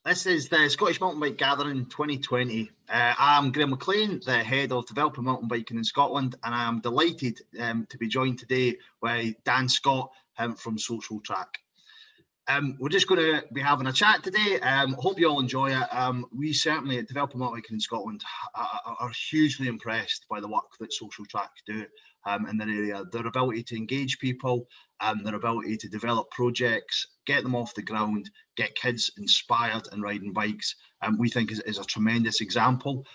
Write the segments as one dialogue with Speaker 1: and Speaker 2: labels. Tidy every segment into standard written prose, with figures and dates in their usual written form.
Speaker 1: This is the Scottish Mountain Bike Gathering 2020. I'm Graeme, the head of developing mountain biking in Scotland, and I'm delighted to be joined today by Dan Scott from Socialtrack. We're just going to be having a chat today. Hope you all enjoy it. We certainly at Developing Mountain Biking in Scotland are hugely impressed by the work that Socialtrack do in their area. Their ability to engage people, their ability to develop projects, get them off the ground, get kids inspired and riding bikes, we think is a tremendous example.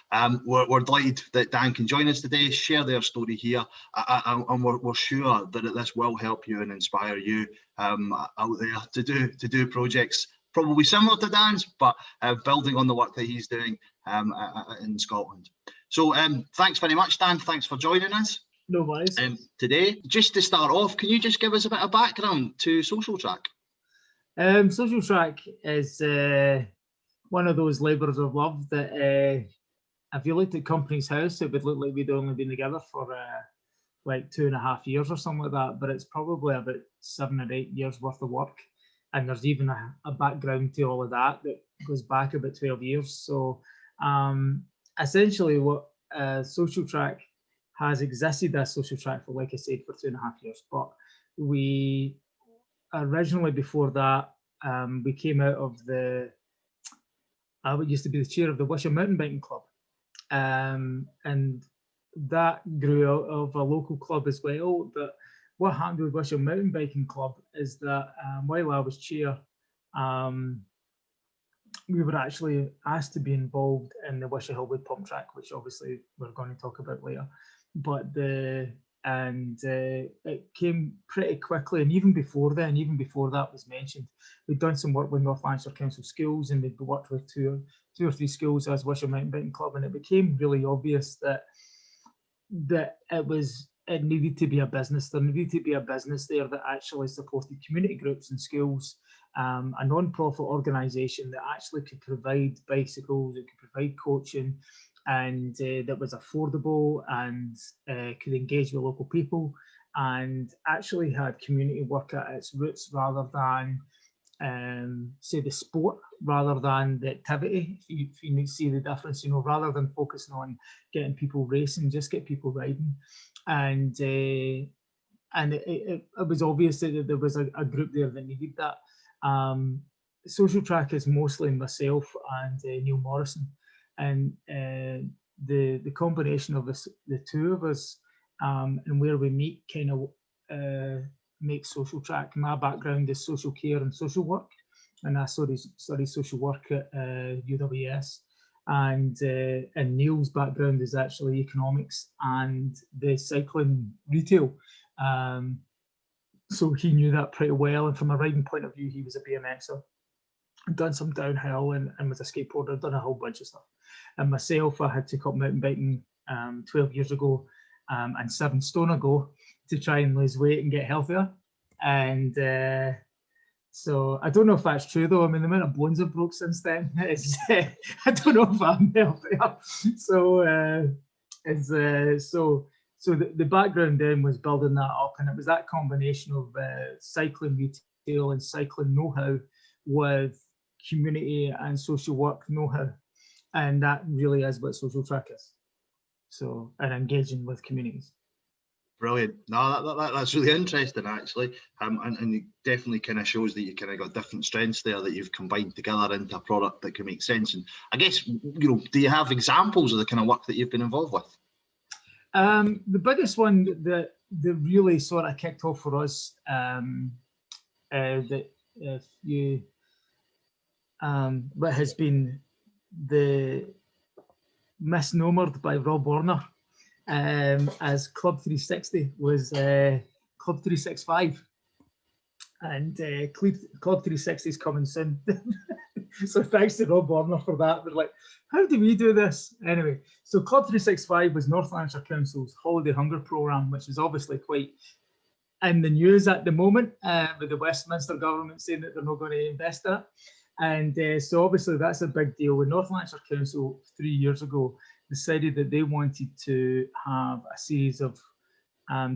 Speaker 1: We're delighted that Dan can join us today, share their story here, and we're sure that this will help you and inspire you out there to do projects probably similar to Dan's, but building on the work that he's doing in Scotland. So thanks very much, Dan. Thanks for joining us.
Speaker 2: No worries.
Speaker 1: Today, just to start off, can you just give us a bit of background to Socialtrack?
Speaker 2: Socialtrack is one of those labours of love that if you looked at Company's House, it would look like we'd only been together for like 2.5 years or something like that, but it's probably about 7 or 8 years worth of work. And there's even a background to all of that goes back about 12 years. So essentially what Socialtrack has existed as Socialtrack for, like I said, for 2.5 years. But we originally, before that, we came out of I used to be the chair of the Wishawhill Mountain Biking Club. And that grew out of a local club as well. But what happened with Wishawhill Mountain Biking Club is that while I was chair, we were actually asked to be involved in the Wishawhill Wood Pumptrack, which obviously we're going to talk about later. But it came pretty quickly, and even before that was mentioned, we'd done some work with North Lanarkshire Council schools, and we'd worked with two or three schools as Wishawhill Mountain Biking Club, and it became really obvious that it needed to be a business. There needed to be a business there that actually supported community groups and schools, a non-profit organisation that actually could provide bicycles, it could provide coaching, and that was affordable and could engage with local people and actually had community work at its roots rather than say the sport rather than the activity. If you see the difference, rather than focusing on getting people racing, just get people riding. And it was obvious that there was a group there that needed that. Socialtrack is mostly myself and Neil Morrison, and the combination of the two of us and where we meet kind of makes Socialtrack. My background is social care and social work, and I studied social work at UWS. And Neil's background is actually economics and the cycling retail. So he knew that pretty well. And from a riding point of view, he was a BMXer. I'd done some downhill and was a skateboarder, done a whole bunch of stuff. And myself, I had to cut mountain biking 12 years ago and 7 stone ago to try and lose weight and get healthier. And so I don't know if that's true though. I mean, the amount of bones I've broke since then is I don't know if I'm healthier. So so the background then was building that up, and it was that combination of cycling retail and cycling know-how with community and social work know-how, and that really is what Socialtrack is. So, and engaging with communities.
Speaker 1: Brilliant. No, that's really interesting, actually, and it definitely kind of shows that you kind of got different strengths there that you've combined together into a product that can make sense. And I guess, do you have examples of the kind of work that you've been involved with?
Speaker 2: The biggest one that really sort of kicked off for us, that if you, what has been the misnomered by Rob Warner as Club 360 was Club 365, and Club 360 is coming soon. So thanks to Rob Warner for that. We're like, how do we do this? Anyway, so Club 365 was North Lanarkshire Council's Holiday Hunger Programme, which is obviously quite in the news at the moment, with the Westminster government saying that they're not going to invest in it. And so obviously that's a big deal. When North Lanarkshire Council 3 years ago decided that they wanted to have a series of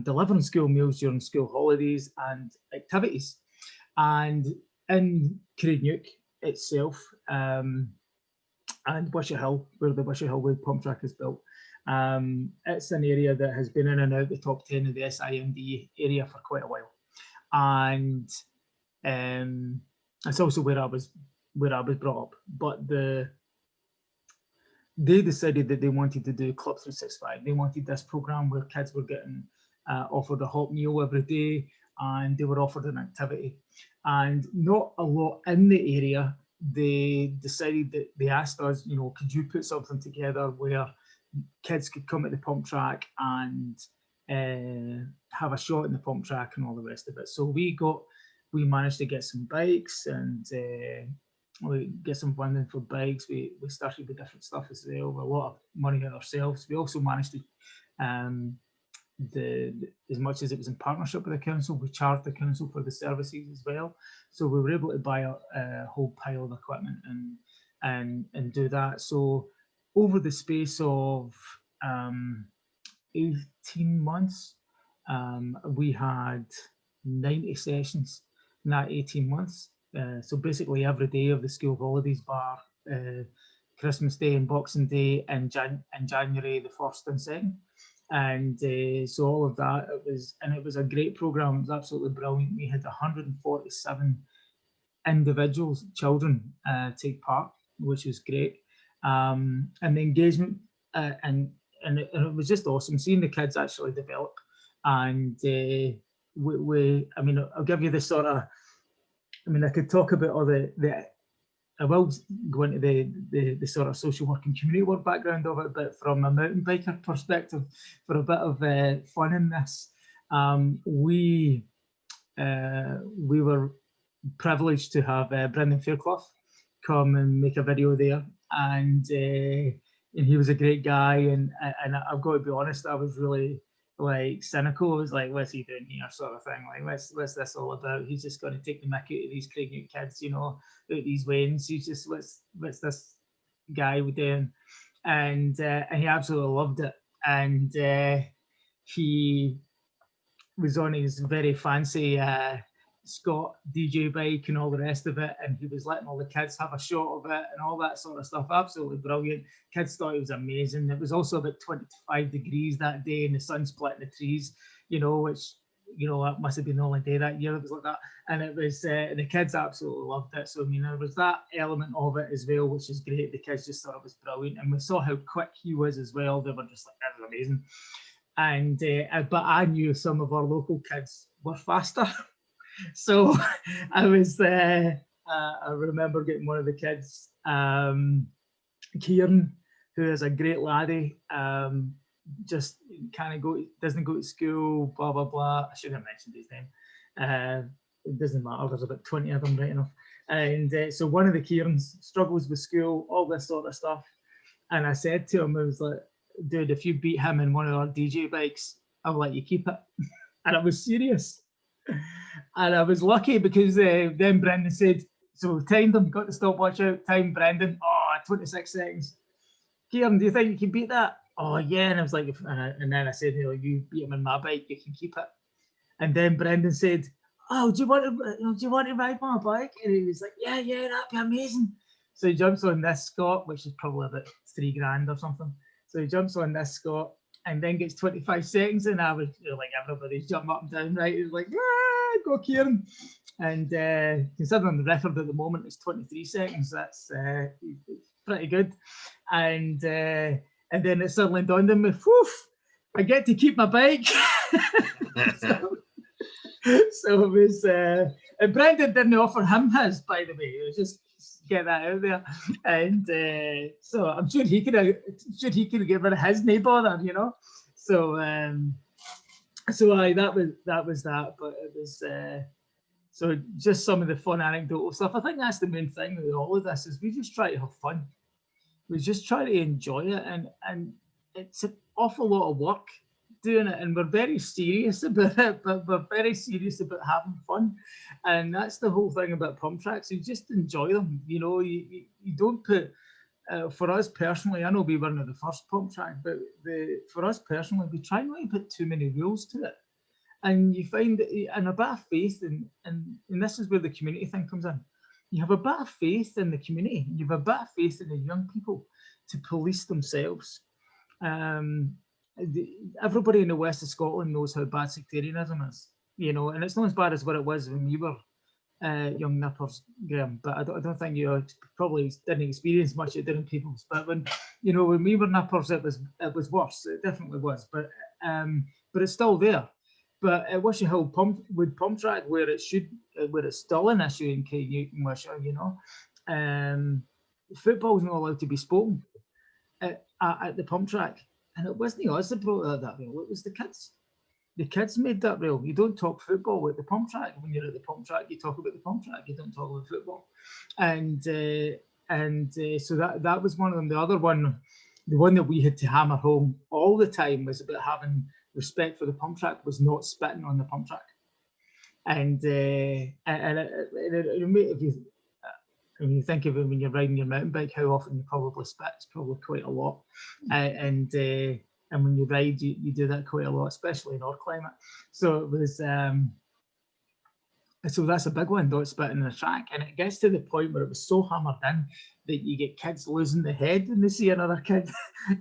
Speaker 2: delivering school meals during school holidays and activities. And in Craigneuk, itself, and Wishawhill, where the Wishawhill Wood Pumptrack is built. It's an area that has been in and out the top 10 of the SIMD area for quite a while, and it's also where I was brought up. But they decided that they wanted to do Club 365. They wanted this program where kids were getting offered a hot meal every day, and they were offered an activity, and not a lot in the area. They decided that they asked us, you know, could you put something together where kids could come at the pump track and have a shot in the pump track and all the rest of it. So we managed to get some bikes and we get some funding for bikes. We started with different stuff as well, with a lot of money on ourselves. We also managed to, as much as it was in partnership with the council, we charged the council for the services as well. So we were able to buy a whole pile of equipment and do that. So over the space of 18 months, we had 90 sessions in that 18 months. So basically every day of the school holidays bar Christmas Day and Boxing Day and January the 1st and 2nd. And so all of that, it was a great program. It was absolutely brilliant. We had 147 individuals, children, take part, which was great. And the engagement and it was just awesome seeing the kids actually develop. And I mean, I'll give you the sort of, I mean, I could talk about all I will go into the sort of social work and community work background of it, but from a mountain biker perspective, for a bit of fun in this, we were privileged to have Brendan Fairclough come and make a video there, and he was a great guy, and I've got to be honest, I was really like cynical. I was like, what's he doing here, sort of thing, like what's this all about? He's just going to take the mickey out of these Craignick kids, you know, out these wains. He's just what's this guy doing? And he absolutely loved it, and he was on his very fancy Scott DJ bike and all the rest of it, and he was letting all the kids have a shot of it and all that sort of stuff. Absolutely brilliant. Kids thought it was amazing. It was also about 25 degrees that day, and the sun split in the trees, you know, which, you know, that must have been the only day that year it was like that. And it was the kids absolutely loved it. So I mean, there was that element of it as well, which is great. The kids just thought it was brilliant, and we saw how quick he was as well. They were just like, that was amazing. And but I knew some of our local kids were faster. So I was I remember getting one of the kids, Kieran, who is a great laddie, just doesn't go to school, blah blah blah. I should have mentioned his name. It doesn't matter. There's about 20 of them, right enough. And so one of the Kierans struggles with school, all this sort of stuff. And I said to him, I was like, dude, if you beat him in one of our DJ bikes, I'll let you keep it. And I was serious. And I was lucky because then Brendan said, so timed him, got the stopwatch out, timed Brendan, 26 seconds. Kieran, do you think you can beat that? Oh yeah. And I was like, and then I said, you beat him in my bike, you can keep it. And then Brendan said, oh, do you want to ride my bike? And he was like, yeah, that'd be amazing. So he jumps on this Scott, which is probably about $3,000 or something. So he jumps on this Scott and then gets 25 seconds, and I was like, everybody's jumping up and down, right? It was like, go Kieran. And considering the record at the moment is 23 seconds, that's pretty good. And then it suddenly dawned on me, I get to keep my bike. So it was, and Brendan didn't offer him his, by the way. It was just get that out there, and so I'm sure he could have given his no bother, you know. So that was that, but it was so just some of the fun anecdotal stuff. I think that's the main thing with all of this is we just try to have fun. We just try to enjoy it, and it's an awful lot of work doing it, and we're very serious about it, but we're very serious about having fun. And that's the whole thing about pump tracks. You just enjoy them, you know. You don't put for us personally, I know we weren't the first pump track, but for us personally, we try not to put too many rules to it. And you find that, and a bit of faith, and this is where the community thing comes in. you have a bit of faith in the community. You have a bit of faith in the young people to police themselves. Everybody in the west of Scotland knows how bad sectarianism is, you know, and it's not as bad as what it was when we were young nippers, Graeme. But I don't think you probably didn't experience much of different people's. But when we were nippers, it was worse. It definitely was. But it's still there. But at Wishawhill Wood Pumptrack, where it's still an issue in Craigneuk and Wishaw, you know, football's not allowed to be spoken at the pump track. And it wasn't us that brought that rail, it was the kids. The kids made that rail. You don't talk football at the pump track. When you're at the pump track, you talk about the pump track. You don't talk about football. And so that was one of them. The other one, the one that we had to hammer home all the time, was about having respect for the pump track, was not spitting on the pump track. And if you think of it when you're riding your mountain bike, how often you probably spit, it's probably quite a lot. And when you ride, you do that quite a lot, especially in our climate. So it was, so that's a big one, don't spit in the track. And it gets to the point where it was so hammered in that you get kids losing their head when they see another kid,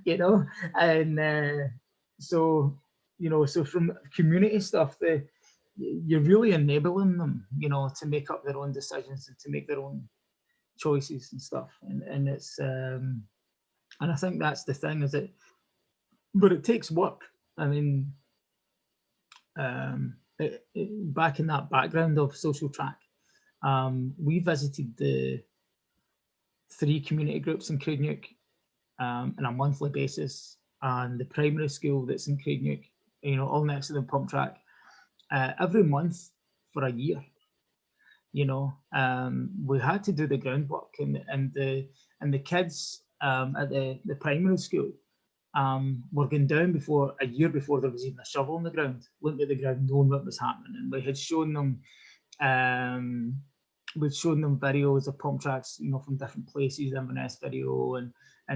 Speaker 2: you know. And so from community stuff, you're really enabling them, you know, to make up their own decisions and to make their own choices and stuff. And it's and I think that's the thing, is it, but it takes work. I mean, back in that background of Socialtrack, we visited the 3 community groups in Craigneuk on a monthly basis, and the primary school that's in Craigneuk, you know, all next to the pump track, every month for a year. You know, we had to do the groundwork, and the kids at the primary school were going down a year before there was even a shovel on the ground, looking at the ground, knowing what was happening. And we had shown them, videos of pump tracks, you know, from different places, Inverness video and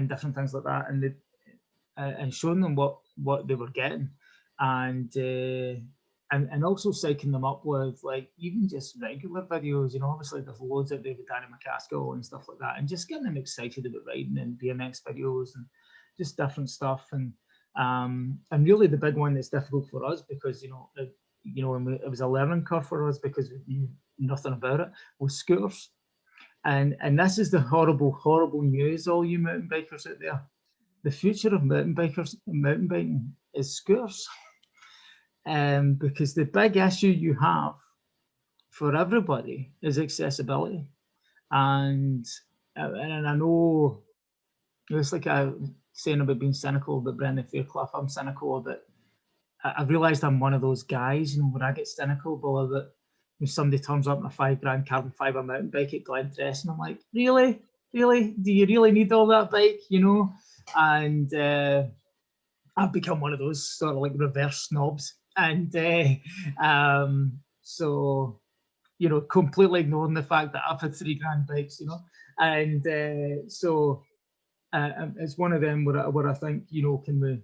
Speaker 2: different things like that, and showing them what they were getting, and also psyching them up with, like, even just regular videos, you know. Obviously there's loads out there with Danny McCaskill and stuff like that, and just getting them excited about riding and BMX videos and just different stuff. And really the big one that's difficult for us, because, it was a learning curve for us because we knew nothing about it, was scooters. And this is the horrible news, all you mountain bikers out there. The future of mountain biking is scooters. Because the big issue you have for everybody is accessibility. And I know it's like I'm saying about being cynical about Brendan Fairclough. I'm cynical about, I've realised I'm one of those guys, you know, when I get cynical about when somebody turns up in a $5,000 carbon fibre mountain bike at Glentress, and I'm like, really? Do you really need all that bike, you know? And I've become one of those sort of like reverse snobs. And so, you know, completely ignoring the fact that I've had $3,000 bikes, you know. And so it's one of them where I think, you know, can we,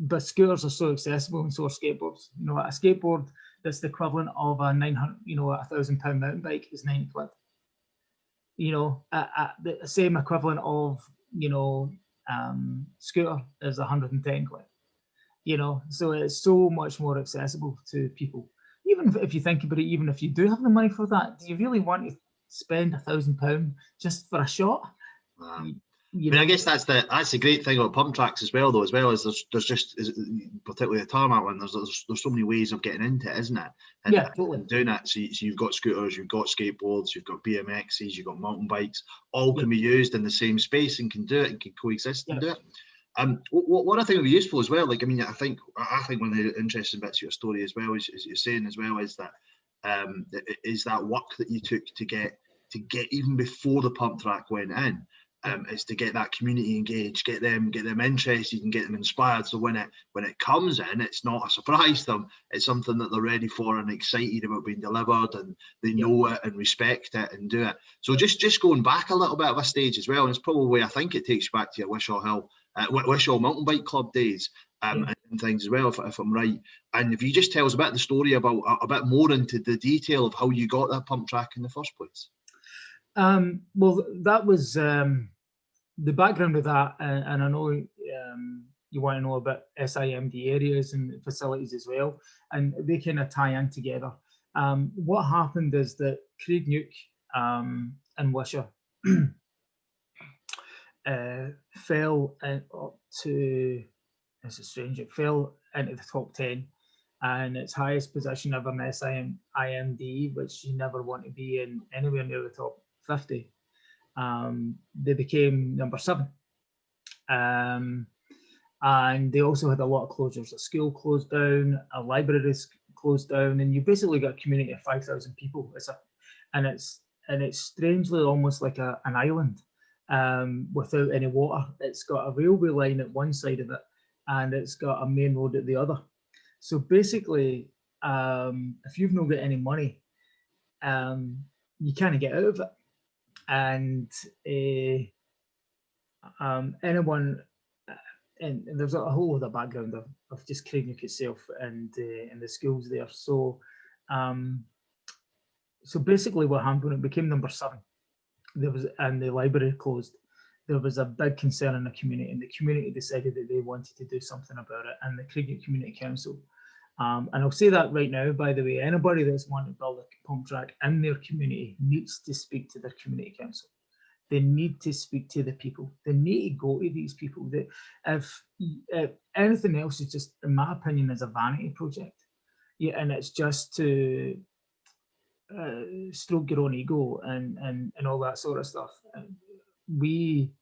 Speaker 2: but scooters are so accessible, and so are skateboards. You know, a skateboard that's the equivalent of a 900, you know, a £1,000 mountain bike is 90 quid. You know, the same equivalent of, you know, scooter is 110 quid. You know, so it's so much more accessible to people. Even if you think about it, even if you do have the money for that, do you really want to spend £1,000 just for a shot?
Speaker 1: I guess that's the great thing about pump tracks as well, though. As well as there's just, particularly the tarmac one, there's so many ways of getting into it, isn't it? And,
Speaker 2: yeah, totally.
Speaker 1: And doing it. So you've got scooters, you've got skateboards, you've got BMXs, you've got mountain bikes. All can be used in the same space and can do it and can coexist and do it. What I think would be useful as well, like, I mean, I think one of the interesting bits of your story as well is you're saying as well is that that work that you took to get even before the pump track went in, is to get that community engaged, get them interested and get them inspired. So when it comes in, it's not a surprise to them. It's something that they're ready for and excited about being delivered, and they know it and respect it and do it. So just going back a little bit of a stage as well, and it's probably, I think it takes you back to your Wishawhill Mountain Bike Club days. And and things as well, if I'm right. And if you just tell us a bit of the story about a bit more into the detail of how you got that pump track in the first place.
Speaker 2: Well, that was the background of that, and I know you want to know about SIMD areas and facilities as well, and they kind of tie in together. What happened is that Craignuke and Wishaw fell up to, this is strange, it fell into the top 10, and its highest position ever in SIMD, which you never want to be in anywhere near the top 50. They became number 7. And they also had a lot of closures. A school closed down, a library closed down, and you basically got a community of 5,000 people. It's strangely almost like an island without any water. It's got a railway line at one side of it, and it's got a main road at the other. So basically, if you've not got any money, you kind of get out of it. And anyone, and there's a whole other background of just Craignuke itself and the schools there. So, so basically, what happened when it became number 7, and the library closed, there was a big concern in the community, and the community decided that they wanted to do something about it, and the Craignuke Community Council. And I'll say that right now, by the way, anybody that's wanting to build a pump track in their community needs to speak to their community council. They need to speak to the people. They need to go to these people. If anything else is just, in my opinion, is a vanity project. Yeah, and it's just to stroke your own ego and all that sort of stuff. We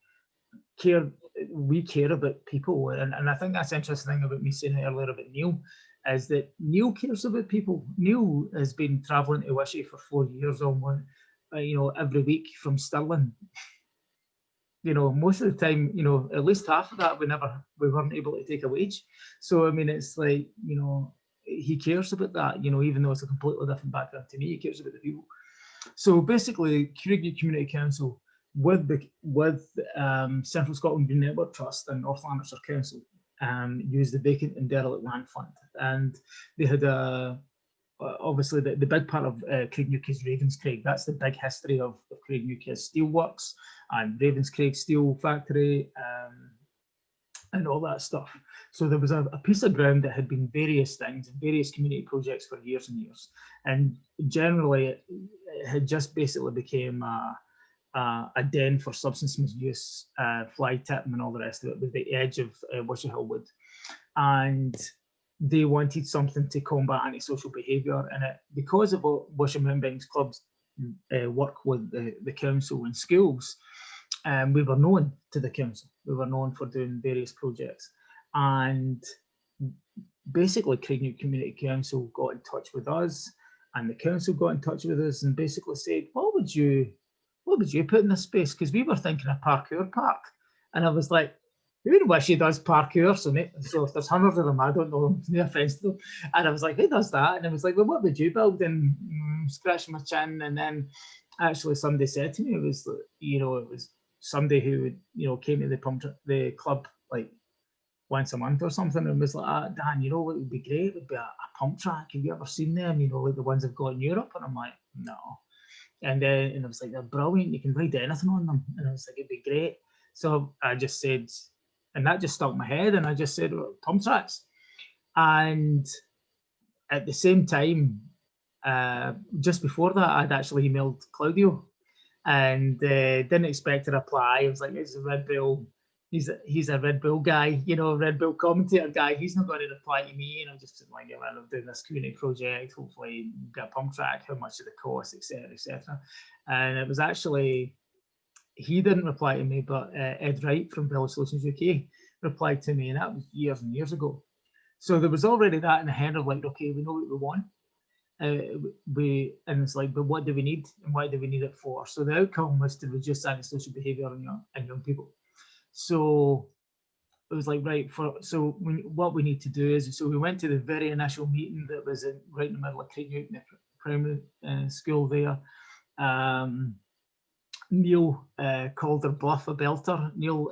Speaker 2: care about people, and I think that's the interesting thing about me saying earlier about Neil, is that Neil cares about people. Neil has been travelling to Wishy for 4 years almost, every week from Stirling. Most of the time, at least half of that we weren't able to take a wage. So I mean, it's like, he cares about that, even though it's a completely different background to me, he cares about the people. So basically, Craignuke Community Council with Central Scotland Green Network Trust and North Lanarkshire Council used the Vacant and Derelict Land Fund, and they had obviously the big part of Craignuke is Ravenscraig. That's the big history of Craignuke, is steelworks and Ravenscraig Steel Factory and all that stuff. So there was a piece of ground that had been various things, various community projects for years and years, and generally it had just basically became a den for substance misuse, fly tipping and all the rest of it, with the edge of Wishawhill Wood. And they wanted something to combat antisocial behaviour, and because of what Wisham Mountain Bikes Club's work with the council and schools, we were known to the council. We were known for doing various projects, and basically Craignuke Community Council got in touch with us, and the council got in touch with us and basically said, what would you put in this space? Because we were thinking of parkour park, and I was like, who in Wishy does parkour? So if there's hundreds of them, I don't know, no offence to them. And I was like, who does that? And I was like, well, what would you build? And scratching my chin. And then actually somebody said to me, it was somebody who would, came to the club like once a month or something, and was like, Dan, what would be great would be a pump track. Have you ever seen them? Like the ones I've got in Europe? And I'm like, no. And I was like, they're brilliant. You can ride anything on them. And I was like, it'd be great. So I just said, and that just stuck in my head, and I just said, well, pump tracks. And at the same time, just before that, I'd actually emailed Claudio, and didn't expect a reply. I was like, it's a Red Bull. He's a Red Bull guy, Red Bull commentator guy. He's not going to reply to me. And I'm just like, I'm doing this community project. Hopefully, get a pump track. How much of the cost, etc., etc. And it was actually, he didn't reply to me, but Ed Wright from Village Solutions UK replied to me, and that was years and years ago. So there was already that in the head of like, okay, we know what we want. And it's like, but what do we need, and why do we need it for? So the outcome was to reduce antisocial behaviour in young people. So it was like, right, what we need to do is, so we went to the very initial meeting that was right in the middle of Craignuke, the primary school there. Neil called her bluff a belter. Neil,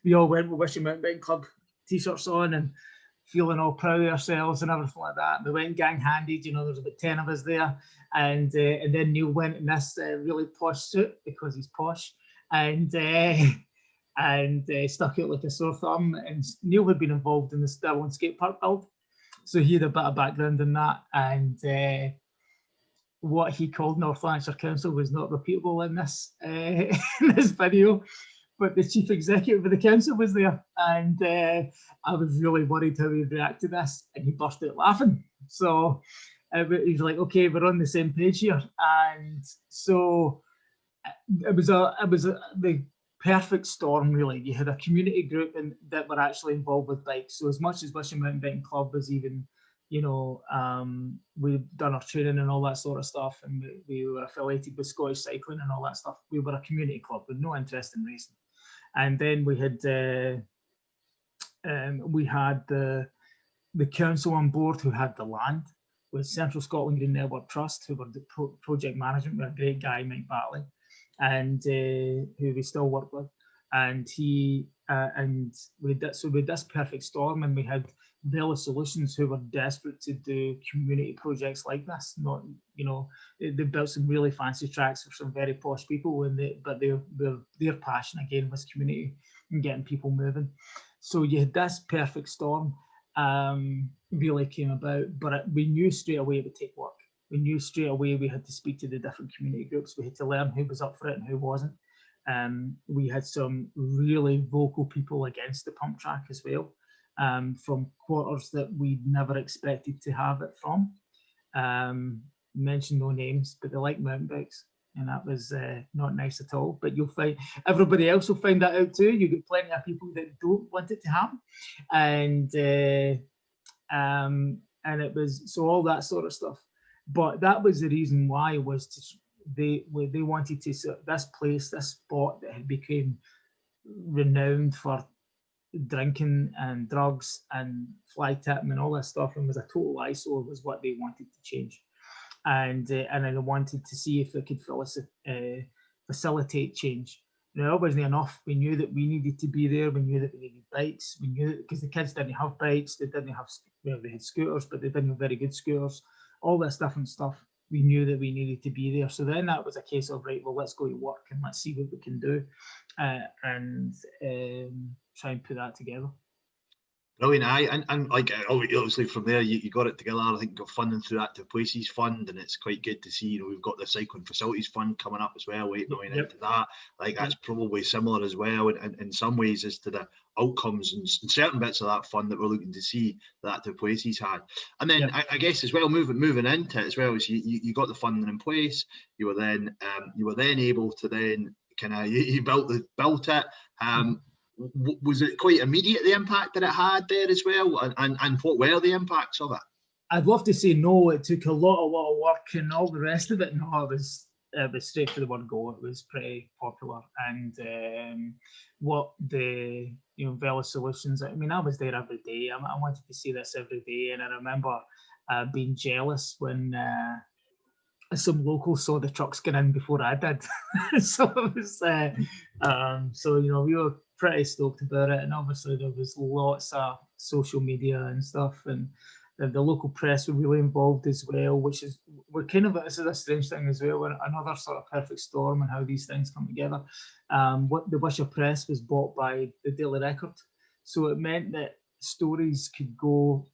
Speaker 2: we all went with Wishing Mountain Bike Club t-shirts on, and feeling all proud of ourselves and everything like that. And we went gang-handed, you know, there's about 10 of us there. And then Neil went in this really posh suit because he's posh, and stuck out like a sore thumb. And Neil had been involved in the Stirling skate park build, so he had a bit of background in that. And what he called North Lanarkshire Council was not repeatable in this in this video. But the chief executive of the council was there, and I was really worried how he'd react to this, and he burst out laughing. So he was like, "Okay, we're on the same page here." And so it was the perfect storm, really. You had a community group that were actually involved with bikes. So as much as Wishawhill Mountain Biking Club was even, you know, we'd done our training and all that sort of stuff, and we were affiliated with Scottish Cycling and all that stuff. We were a community club with no interest in racing. And then we had the council on board who had the land, with Central Scotland Green Network Trust, who were the project management with a great guy, Mike Batley, and who we still work with. And we had this perfect storm, and we had Vela Solutions, who were desperate to do community projects like this. Not, you know, they built some really fancy tracks for some very posh people, but their passion again was community and getting people moving. So you had this perfect storm really came about, but we knew straight away it would take work. We knew straight away we had to speak to the different community groups. We had to learn who was up for it and who wasn't. We had some really vocal people against the pump track as well, from quarters that we never expected to have it from. Mention no names, but they like mountain bikes, and that was not nice at all. But you'll find everybody else will find that out too. You get plenty of people that don't want it to happen, and it was so all that sort of stuff. But that was the reason why was they wanted to, this place, this spot that had become renowned for drinking and drugs and fly tipping and all that stuff, and was a total eyesore, was what they wanted to change. And I wanted to see if they could facilitate change. Now, it wasn't enough. We knew that we needed to be there. We knew that we needed bikes. We knew, because the kids didn't have bikes. They didn't have, well, they had scooters, but they didn't have very good scooters. All this different stuff. We knew that we needed to be there. So then that was a case of, right, well, let's go to work and let's see what we can do, and try and put that together.
Speaker 1: Brilliant. And like, obviously from there you got it together. I think you got funding through Active Places Fund, and it's quite good to see, you know, we've got the Cycling Facilities Fund coming up as well, 8 million into that. Like, that's probably similar as well in some ways as to the outcomes and certain bits of that fund that we're looking to see that Active Places had. And then I guess as well, moving into it as well, is you got the funding in place. You were then able to then kind of, you built it. Was it quite immediate, the impact that it had there as well, and what were the impacts of it? I'd
Speaker 2: love to say no, it took a lot of work and all the rest of it. No, it was straight to the word go. It was pretty popular, and what the, you know, Vela Solutions, I mean, I was there every day. I wanted to see this every day, and I remember being jealous when some locals saw the trucks get in before I did. So it was so, you know, we were pretty stoked about it, and obviously there was lots of social media and stuff, and the local press were really involved as well, which is, this is a strange thing as well, another sort of perfect storm and how these things come together. What the Wishaw Press was bought by the Daily Record, so it meant that stories could go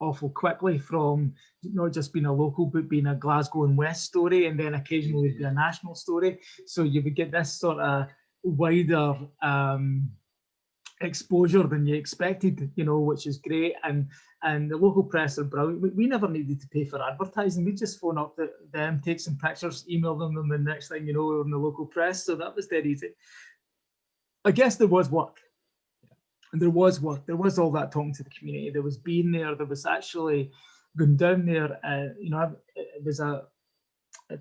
Speaker 2: awful quickly, from not just being a local but being a Glasgow and West story, and then occasionally be a national story. So you would get this sort of wider exposure than you expected, you know, which is great. And the local press are brilliant. We never needed to pay for advertising. We just phone up them, take some pictures, email them, and the next thing you know, we're in the local press. So that was dead easy. I guess there was work. And there was work. There was all that talking to the community. There was being there. There was actually going down there. You know, it was a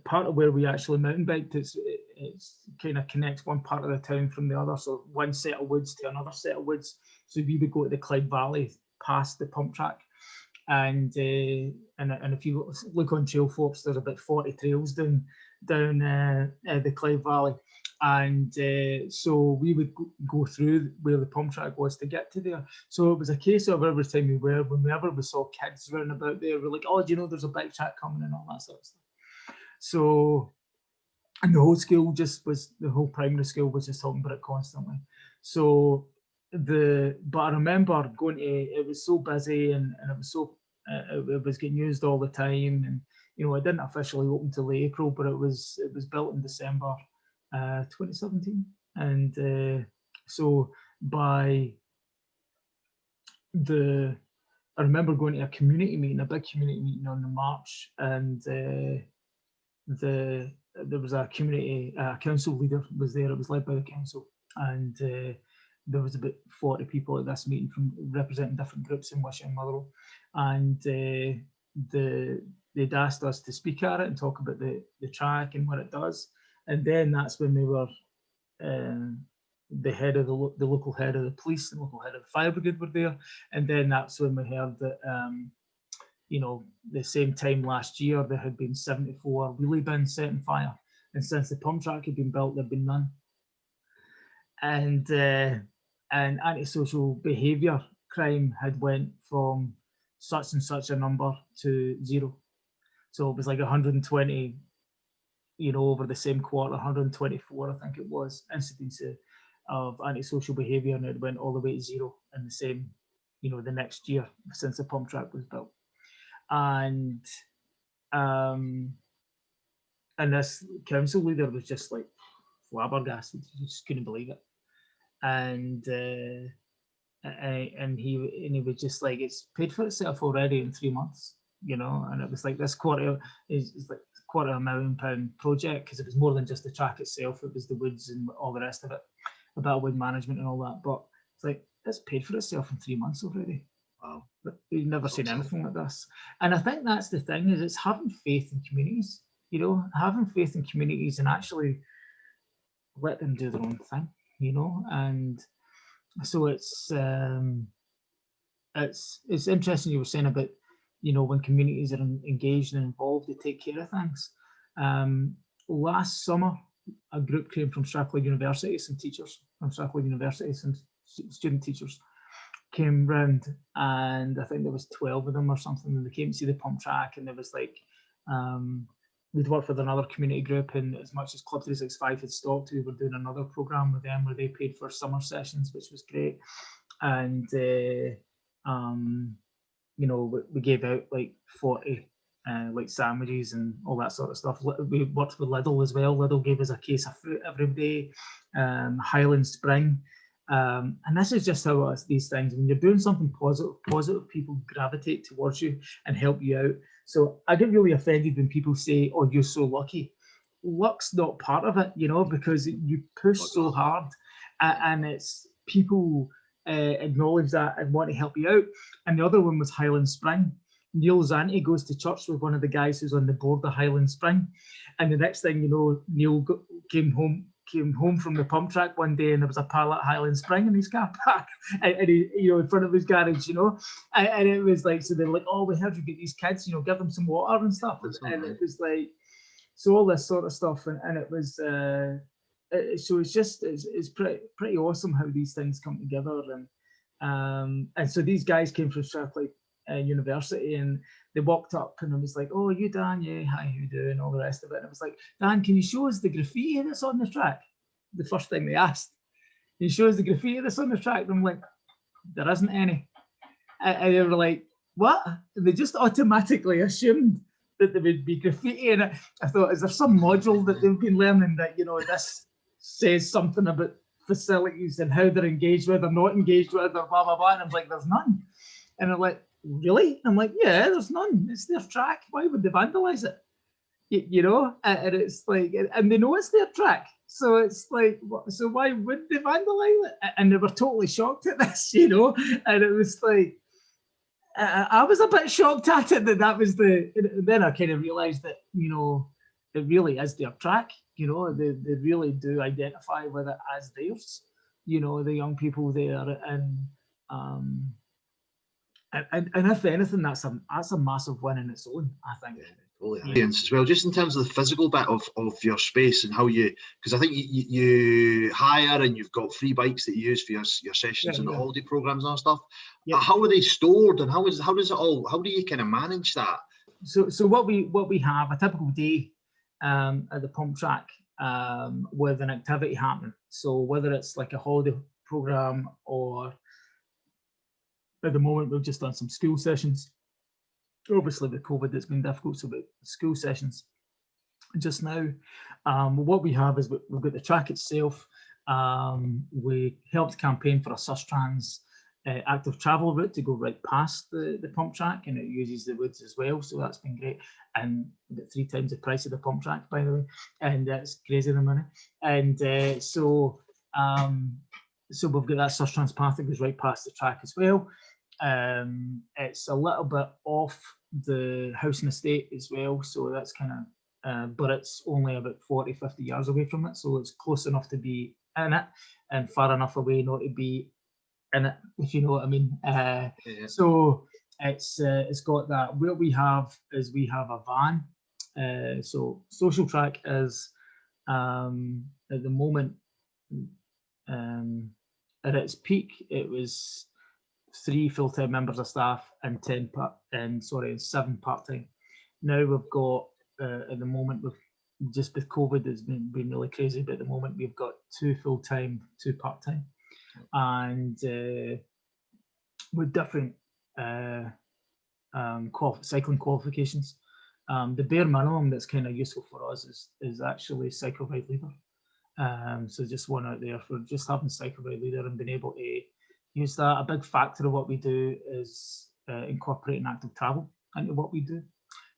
Speaker 2: part of where we actually mountain biked. It's kind of connects one part of the town from the other. So one set of woods to another set of woods. So we would go to the Clyde Valley past the pump track, and if you look on Trailforks, there's about 40 trails down the Clyde Valley. And so we would go through where the pump track was to get to there. So it was a case of every time whenever we saw kids running about there, we're like, oh, do you know there's a bike track coming and all that sort of stuff. So, and the whole primary school was just talking about it constantly. So but I remember going to, it was so busy and it was so, it was getting used all the time. And, you know, it didn't officially open till April, but it was built in December 2017. And so I remember going to a community meeting, a big community meeting on the March, and there was a community council leader was there. It was led by the council, and there was about 40 people at this meeting from representing different groups in Wishawhill and Motherwell, and they'd asked us to speak at it and talk about the track and what it does. And then that's when we were the head of the local head of the police and local head of the fire brigade were there. And then that's when we heard that you know, the same time last year there had been 74 wheelie bins set on fire, and since the pump track had been built, there'd been none. And antisocial behaviour crime had went from such and such a number to 0. So it was like 120, you know, over the same quarter, 124, I think it was, incidents of antisocial behaviour, and it went all the way to 0 in the same, you know, the next year since the pump track was built. And this council leader was just like flabbergasted. He just couldn't believe it. And he was just like, it's paid for itself already in 3 months, you know. And it was like this quarter is like £250,000 project, because it was more than just the track itself. It was the woods and all the rest of it, about wood management and all that. But it's like, it's paid for itself in 3 months already. Wow. But we've never seen anything like this. And I think that's the thing, is it's having faith in communities, you know, having faith in communities and actually let them do their own thing, you know. And so it's interesting you were saying about, you know, when communities are engaged and involved, they take care of things. Last summer, a group came from Strathclyde University, some teachers from Strathclyde University, some student teachers came round, and I think there was 12 of them or something, and they came to see the pump track. And there was like, we'd worked with another community group, and as much as Club 365 had stopped, we were doing another programme with them where they paid for summer sessions, which was great. And you know, we gave out like 40 like sandwiches and all that sort of stuff. We worked with Lidl as well. Lidl gave us a case of fruit every day. Highland Spring. And this is just how these things, when you're doing something positive, people gravitate towards you and help you out. So I get really offended when people say, oh, you're so lucky. Luck's not part of it, you know, because you push so hard, and it's people acknowledge that and want to help you out. And the other one was Highland Spring. Neil's auntie goes to church with one of the guys who's on the board of Highland Spring, and the next thing you know, Neil came home from the pump track one day, and there was a pallet Highland Spring in his car park, and he, you know, in front of his garage, you know. And it was like, so they were like, oh, we heard you get these kids, you know, give them some water and stuff. And it was like, so all this sort of stuff, and it was so it's pretty awesome how these things come together. And so these guys came from Strathclyde University, and they walked up, and I was like, oh, you Dan? Yeah, hi, how you doing? All the rest of it. And I was like, Dan, can you show us the graffiti that's on the track? The first thing they asked. Can you show us the graffiti that's on the track? And I'm like, there isn't any. And they were like, what? And they just automatically assumed that there would be graffiti in it. I thought, is there some module that they've been learning that, you know, this says something about facilities and how they're engaged with or not engaged with, or blah, blah, blah. And I'm like, there's none. And I'm like, really? I'm like, yeah, there's none. It's their track. Why would they vandalize it? You know, and it's like, and they know it's their track. So it's like, so why would they vandalize it? And they were totally shocked at this, you know. And it was like, I was a bit shocked at it that was the. Then I kind of realised that, you know, it really is their track. You know, they really do identify with it as theirs. You know, the young people there, and if anything, that's a massive win in its own, I think.
Speaker 1: As well, just in terms of the physical bit of your space and how you, because I think you hire and you've got free bikes that you use for your sessions and the holiday programs and stuff. How are they stored, and how does it all, how do you kind of manage that?
Speaker 2: So what we have a typical day at the pump track with an activity happening. So whether it's like a holiday program, or at the moment we've just done some school sessions. Obviously with COVID it's been difficult, so with school sessions just now, what we have is we've got the track itself. We helped campaign for a Socialtrack active travel route to go right past the pump track, and it uses the woods as well, so that's been great, and about 3 times the price of the pump track, by the way, and that's crazy the money. And so we've got that Socialtrack path that goes right past the track as well. It's a little bit off the house and estate as well, so that's kind of but it's only about 40-50 yards away from it, so it's close enough to be in it and far enough away not to be in it, if you know what I mean. So it's got that. What we have is we have a van. So Socialtrack is at the moment, at its peak it was 3 full-time members of staff and 7 part-time. Now we've got at the moment, just with COVID, it's been really crazy, but at the moment we've got 2 full-time, 2 part-time, and with different cycling qualifications. The bare minimum that's kind of useful for us is actually cycle ride leader. So just one out there for just having cycle ride leader and being able to use that. A big factor of what we do is incorporating active travel into what we do.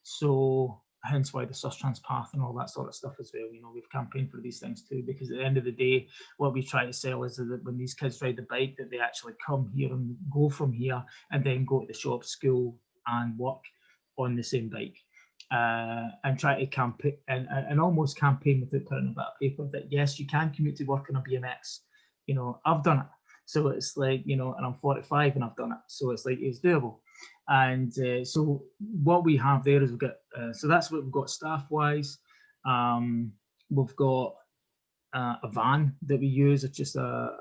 Speaker 2: So hence why the Socialtrack path and all that sort of stuff as well. You know, we've campaigned for these things too, because at the end of the day, what we try to sell is that when these kids ride the bike, that they actually come here and go from here and then go to the shop, school and work on the same bike. And try to campaign and almost campaign without putting a bit of paper that yes, you can commute to work on a BMX. You know, I've done it. So it's like, you know, and I'm 45 and I've done it. So it's like, it's doable. And so what we have there is we've got, so that's what we've got staff-wise. We've got a van that we use. It's just a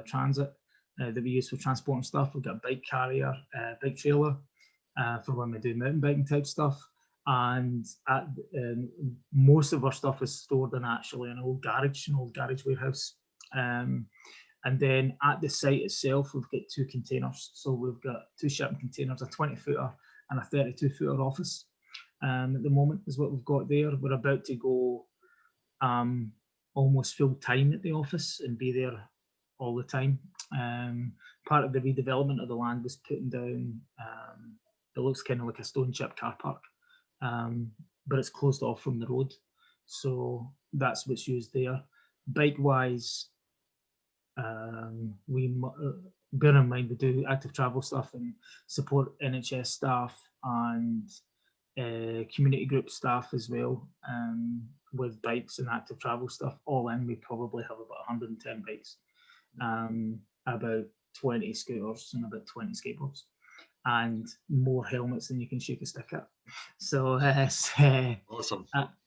Speaker 2: transit that we use for transporting stuff. We've got a bike carrier, bike trailer for when we do mountain biking type stuff. And most of our stuff is stored in actually an old garage warehouse. And then at the site itself, we've got 2 containers. So we've got 2 shipping containers, a 20-footer and a 32-footer office. At the moment is what we've got there. We're about to go almost full time at the office and be there all the time. Part of the redevelopment of the land was putting down, it looks kind of like a stone chip car park, but it's closed off from the road. So that's what's used there. Bike-wise, we bear in mind we do active travel stuff and support NHS staff and community group staff as well, with bikes and active travel stuff. All in, we probably have about 110 bikes, about 20 scooters and about 20 skateboards, and more helmets than you can shake a stick at. So it's
Speaker 1: awesome.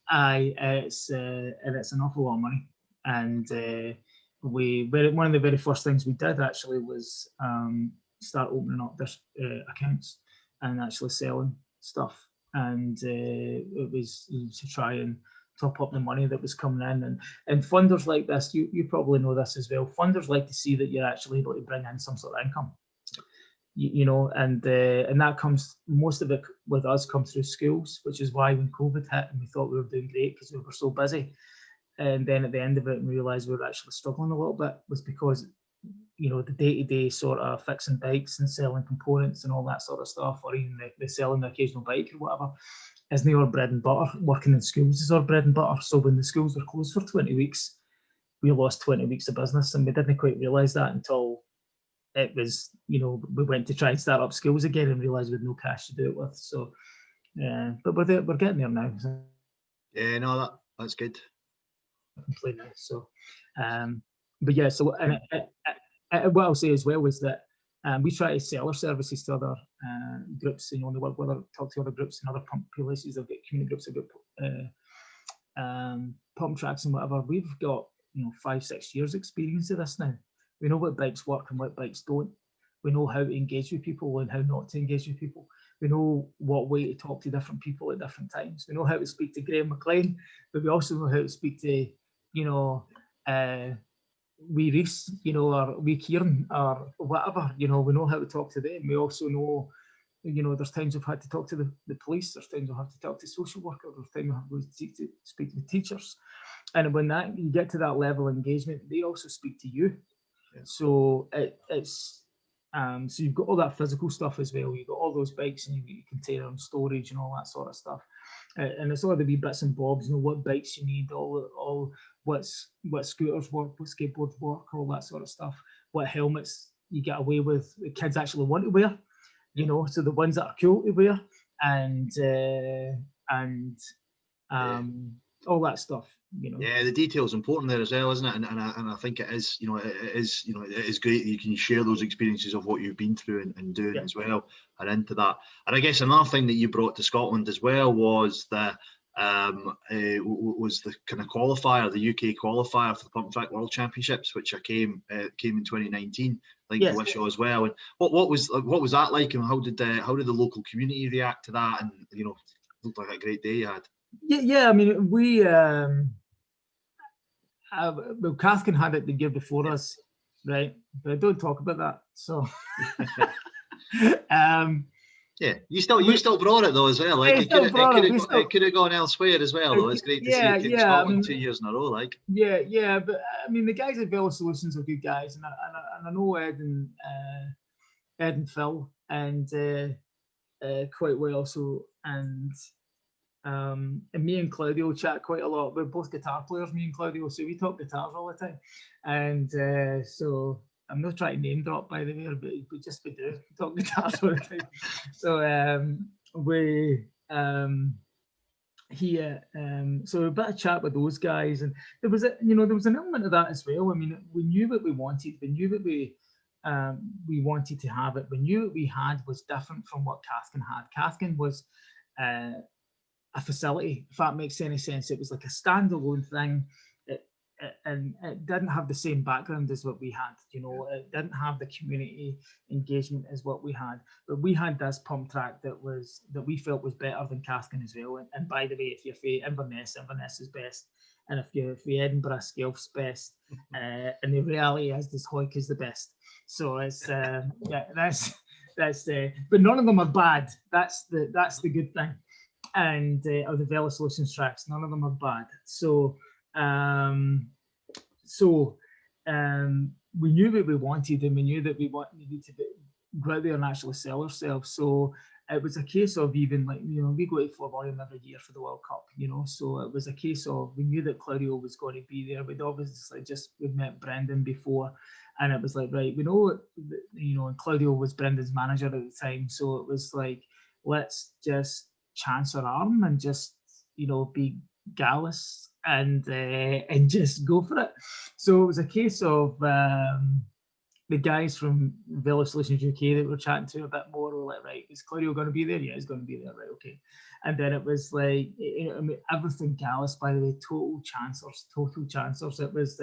Speaker 2: It's an awful lot of money. And one of the very first things we did actually was start opening up this accounts and actually selling stuff. And it was to try and top up the money that was coming in. And funders like this, you probably know this as well, funders like to see that you're actually able to bring in some sort of income. You know, and that comes, most of it with us comes through schools, which is why when COVID hit and we thought we were doing great because we were so busy, and then at the end of it we realised we were actually struggling a little bit, was because, you know, the day-to-day sort of fixing bikes and selling components and all that sort of stuff, or even the selling the occasional bike or whatever, isn't our bread and butter. Working in schools is our bread and butter. So when the schools were closed for 20 weeks, we lost 20 weeks of business, and we didn't quite realise that until it was, you know, we went to try and start up schools again and realised we had no cash to do it with. So, but we're getting there now. So.
Speaker 1: Yeah, no, that's good.
Speaker 2: Now. So, but yeah, so and what I'll say as well is that We try to sell our services to other groups, and only work with talk to other groups and other pump places. They've got community groups, they've got pump tracks and whatever. We've got 5-6 years experience of this now. We know what bikes work and what bikes don't. We know how to engage with people and how not to engage with people. We know what way to talk to different people at different times. We know how to speak to Graeme McLean, but we also know how to speak to, wee Reese, or wee Kieran, or whatever. We know how to talk to them. We also know, there's times we've had to talk to the police. There's times we've had to talk to social workers. There's times we've had to speak to teachers. And when you get to that level of engagement, they also speak to you. Yeah. So it's so you've got all that physical stuff as well. You've got all those bikes and you've got your container and storage and all that sort of stuff. And it's all the wee bits and bobs, what bikes you need, all what scooters work, what skateboards work, all that sort of stuff. What helmets you get away with, the kids actually want to wear, so the ones that are cool to wear, and all that stuff.
Speaker 1: Yeah, the detail's important there as well, isn't it? And I think it is, it is great that you can share those experiences of what you've been through and doing as well, and into that. And I guess another thing that you brought to Scotland as well was the kind of qualifier, the UK qualifier for the Pumptrack World Championships, which came in 2019, I think, to Wishawhill as well. And what was that like, and how did the local community react to that? And looked like a great day you had.
Speaker 2: Yeah. I mean, we Cathkin had it the year before us, right? But I don't talk about that. So,
Speaker 1: yeah, you still brought it though as well. Like it could have gone elsewhere as well. Though it's great to see it in Scotland 2 years in a row. Like
Speaker 2: yeah, but I mean the guys at Velo Solutions are good guys, and I know Ed and Phil and quite well. So and me and Claudio chat quite a lot. We're both guitar players, me and Claudio, so we talk guitars all the time. And so I'm not trying to name drop, by the way, but we do talk guitars all the time. So so a bit of chat with those guys, and there was an element of that as well. I mean, we knew what we wanted. We knew that we wanted to have it. We knew what we had was different from what Cathkin had. Cathkin was a facility, if that makes any sense. It was like a standalone thing, and it didn't have the same background as what we had. It didn't have the community engagement as what we had. But we had this pump track that we felt was better than Cathkin as well. And by the way, if you're for Inverness is best, and if you're for Edinburgh, Skelf's best, and the reality is this Hoyk is the best. So it's that's but none of them are bad. That's the good thing. And of the Velo Solutions tracks, none of them are bad. So we knew what we wanted, and we knew that we needed to go out there and actually sell ourselves. So it was a case of even we go to Flamboyant every year for the World Cup, so it was a case of we knew that Claudio was going to be there. We'd obviously we'd met Brendan before, and it was like, right, we know, and Claudio was Brendan's manager at the time, so it was like, let's just chance our arm and just be gallus and just go for it. So it was a case of the guys from Velo Solutions UK that we're chatting to a bit more were like, right, is Claudio going to be there? Yeah, he's going to be there, right, okay. And then it was like, I mean, everything gallus, by the way, total chancers. It was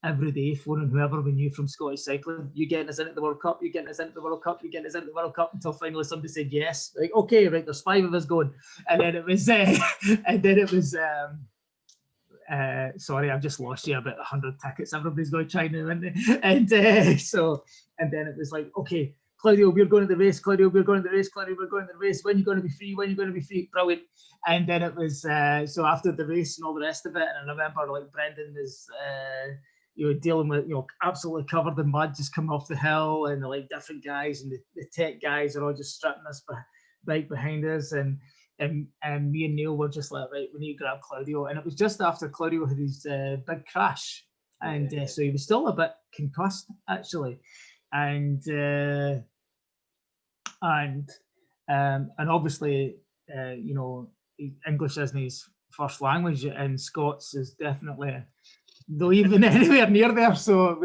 Speaker 2: every day phoning whoever we knew from Scottish cycling. You getting us into the World Cup? You getting us into the World Cup? You getting us into the World Cup? Until finally somebody said yes. Like, okay, right, there's 5 of us going. And then it was, sorry, I've just lost you about 100 tickets. Everybody's going to try now, and then it was like, okay, Claudio, we're going to the race. Claudio, we're going to the race. Claudio, we're going to the race. When are you going to be free? When are you going to be free? Brilliant. And then it was so after the race and all the rest of it, and I remember like Brendan was dealing with absolutely covered in mud, just coming off the hill, and like different guys and the tech guys are all just strapping us bike behind us, and me and Neil were just like, right, we need to grab Claudio. And it was just after Claudio had his big crash, and so he was still a bit concussed actually, and obviously English isn't his first language, and Scots is definitely not even anywhere near there. So it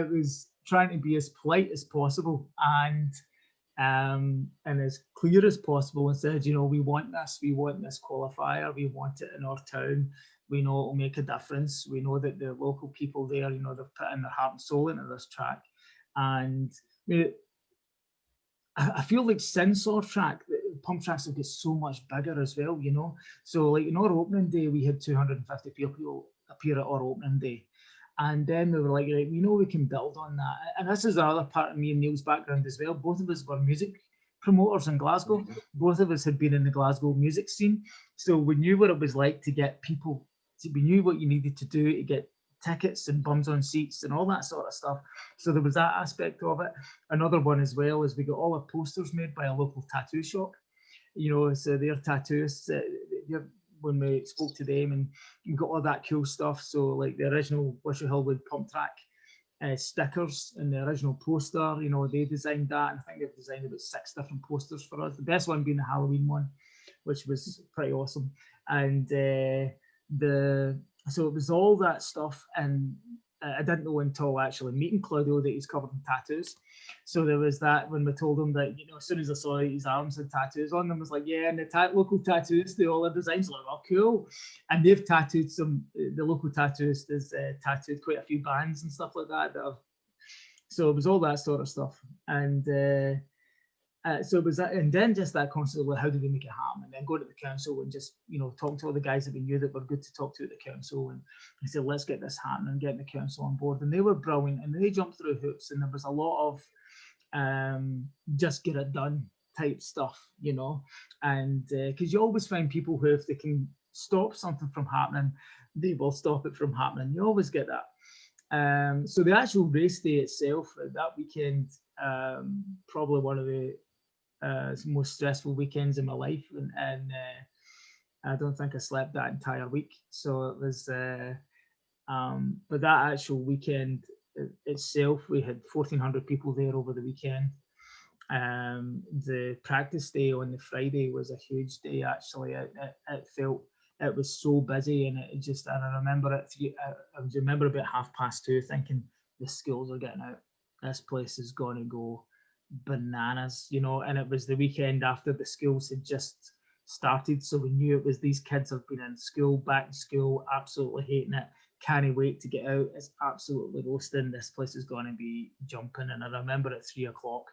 Speaker 2: was trying to be as polite as possible and as clear as possible, and said, you know, we want this qualifier, we want it in our town, we know it'll make a difference, we know that the local people there, you know, they've put in their heart and soul into this track. And I feel like since Socialtrack, pump tracks have got so much bigger as well, you know. So like in our opening day, we had 250 people appear at our opening day. And then we were like, right, we know we can build on that. And this is another part of me and Neil's background as well. Both of us were music promoters in Glasgow. Both of us had been in the Glasgow music scene. So we knew what it was like to get people, we knew what you needed to do to get tickets and bums on seats and all that sort of stuff. So there was that aspect of it. Another one as well is we got all our posters made by a local tattoo shop. You know, so their tattooists, when we spoke to them, and we got all that cool stuff. So like the original Wishawhill Wood Pumptrack stickers and the original poster, you know, they designed that. And I think they've designed about 6 different posters for us. The best one being the Halloween one, which was pretty awesome. And so it was all that stuff, and I didn't know until actually meeting Claudio that he's covered in tattoos. So there was that when we told him that, you know, as soon as I saw his arms had tattoos on them, I was like, yeah, and the local tattooists do all their designs. Like, oh, cool. And they've tattooed the local tattooist has tattooed quite a few bands and stuff like that. So it was all that sort of stuff. And so it was that, and then just that concept of, well, how do we make it happen? And then go to the council and just, you know, talk to all the guys that we knew that were good to talk to at the council, and I said, let's get this happening and get the council on board. And they were brilliant, and they jumped through hoops, and there was a lot of just get it done type stuff, you know. And because you always find people who, if they can stop something from happening, they will stop it from happening. You always get that. So the actual race day itself, that weekend, probably one of the most stressful weekends in my life, and I don't think I slept that entire week. So it was, but that actual weekend itself, we had 1,400 people there over the weekend. The practice day on the Friday was a huge day. Actually, it felt, it was so busy, and it just, and I remember I remember about 2:30 thinking, the schools are getting out. This place is going to go bananas, you know. And it was the weekend after the schools had just started, so we knew it was, these kids have been in school, back in school, absolutely hating it, can't wait to get out, it's absolutely roasting, this place is going to be jumping. And I remember at 3 o'clock,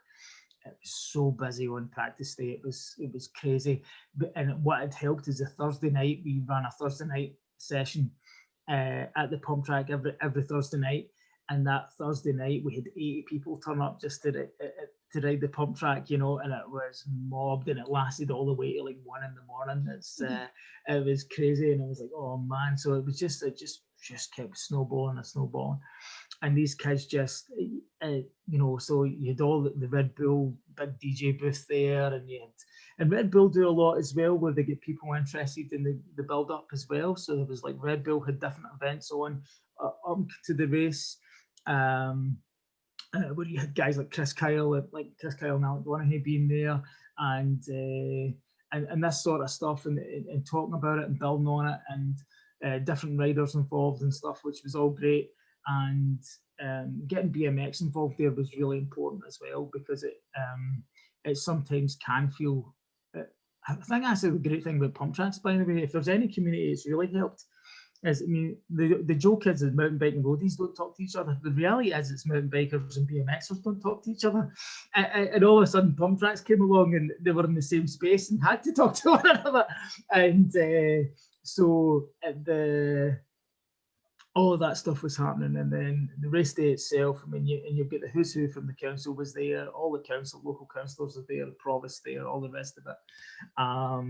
Speaker 2: it was so busy on practice day, it was crazy. And what had helped is a Thursday night, we ran a Thursday night session at the pump track every Thursday night. And that Thursday night, we had 80 people turn up just to ride the pump track, you know, and it was mobbed, and it lasted all the way to like 1 a.m. It was crazy, and I was like, oh man. So it just kept snowballing and snowballing. And these kids just, you know, so you had all the Red Bull big DJ booth there, and Red Bull do a lot as well, where they get people interested in the build up as well. So there was like Red Bull had different events on up to the race. Where you had guys like Chris Kyle and Alec Donaghy being there, and this sort of stuff, and talking about it and building on it, and different riders involved and stuff, which was all great. And getting BMX involved there was really important as well, because it sometimes can feel. I think that's a great thing about pump tracks, by the way. If there's any community it's really helped, is, I mean, the joke is that mountain bike and roadies don't talk to each other. The reality is it's mountain bikers and BMXers don't talk to each other. And all of a sudden pump tracks came along and they were in the same space and had to talk to one another. And so all of that stuff was happening. And then the race day itself, I mean, you've got the who's who from the council was there, all the local councillors are there, the provost there, all the rest of it. I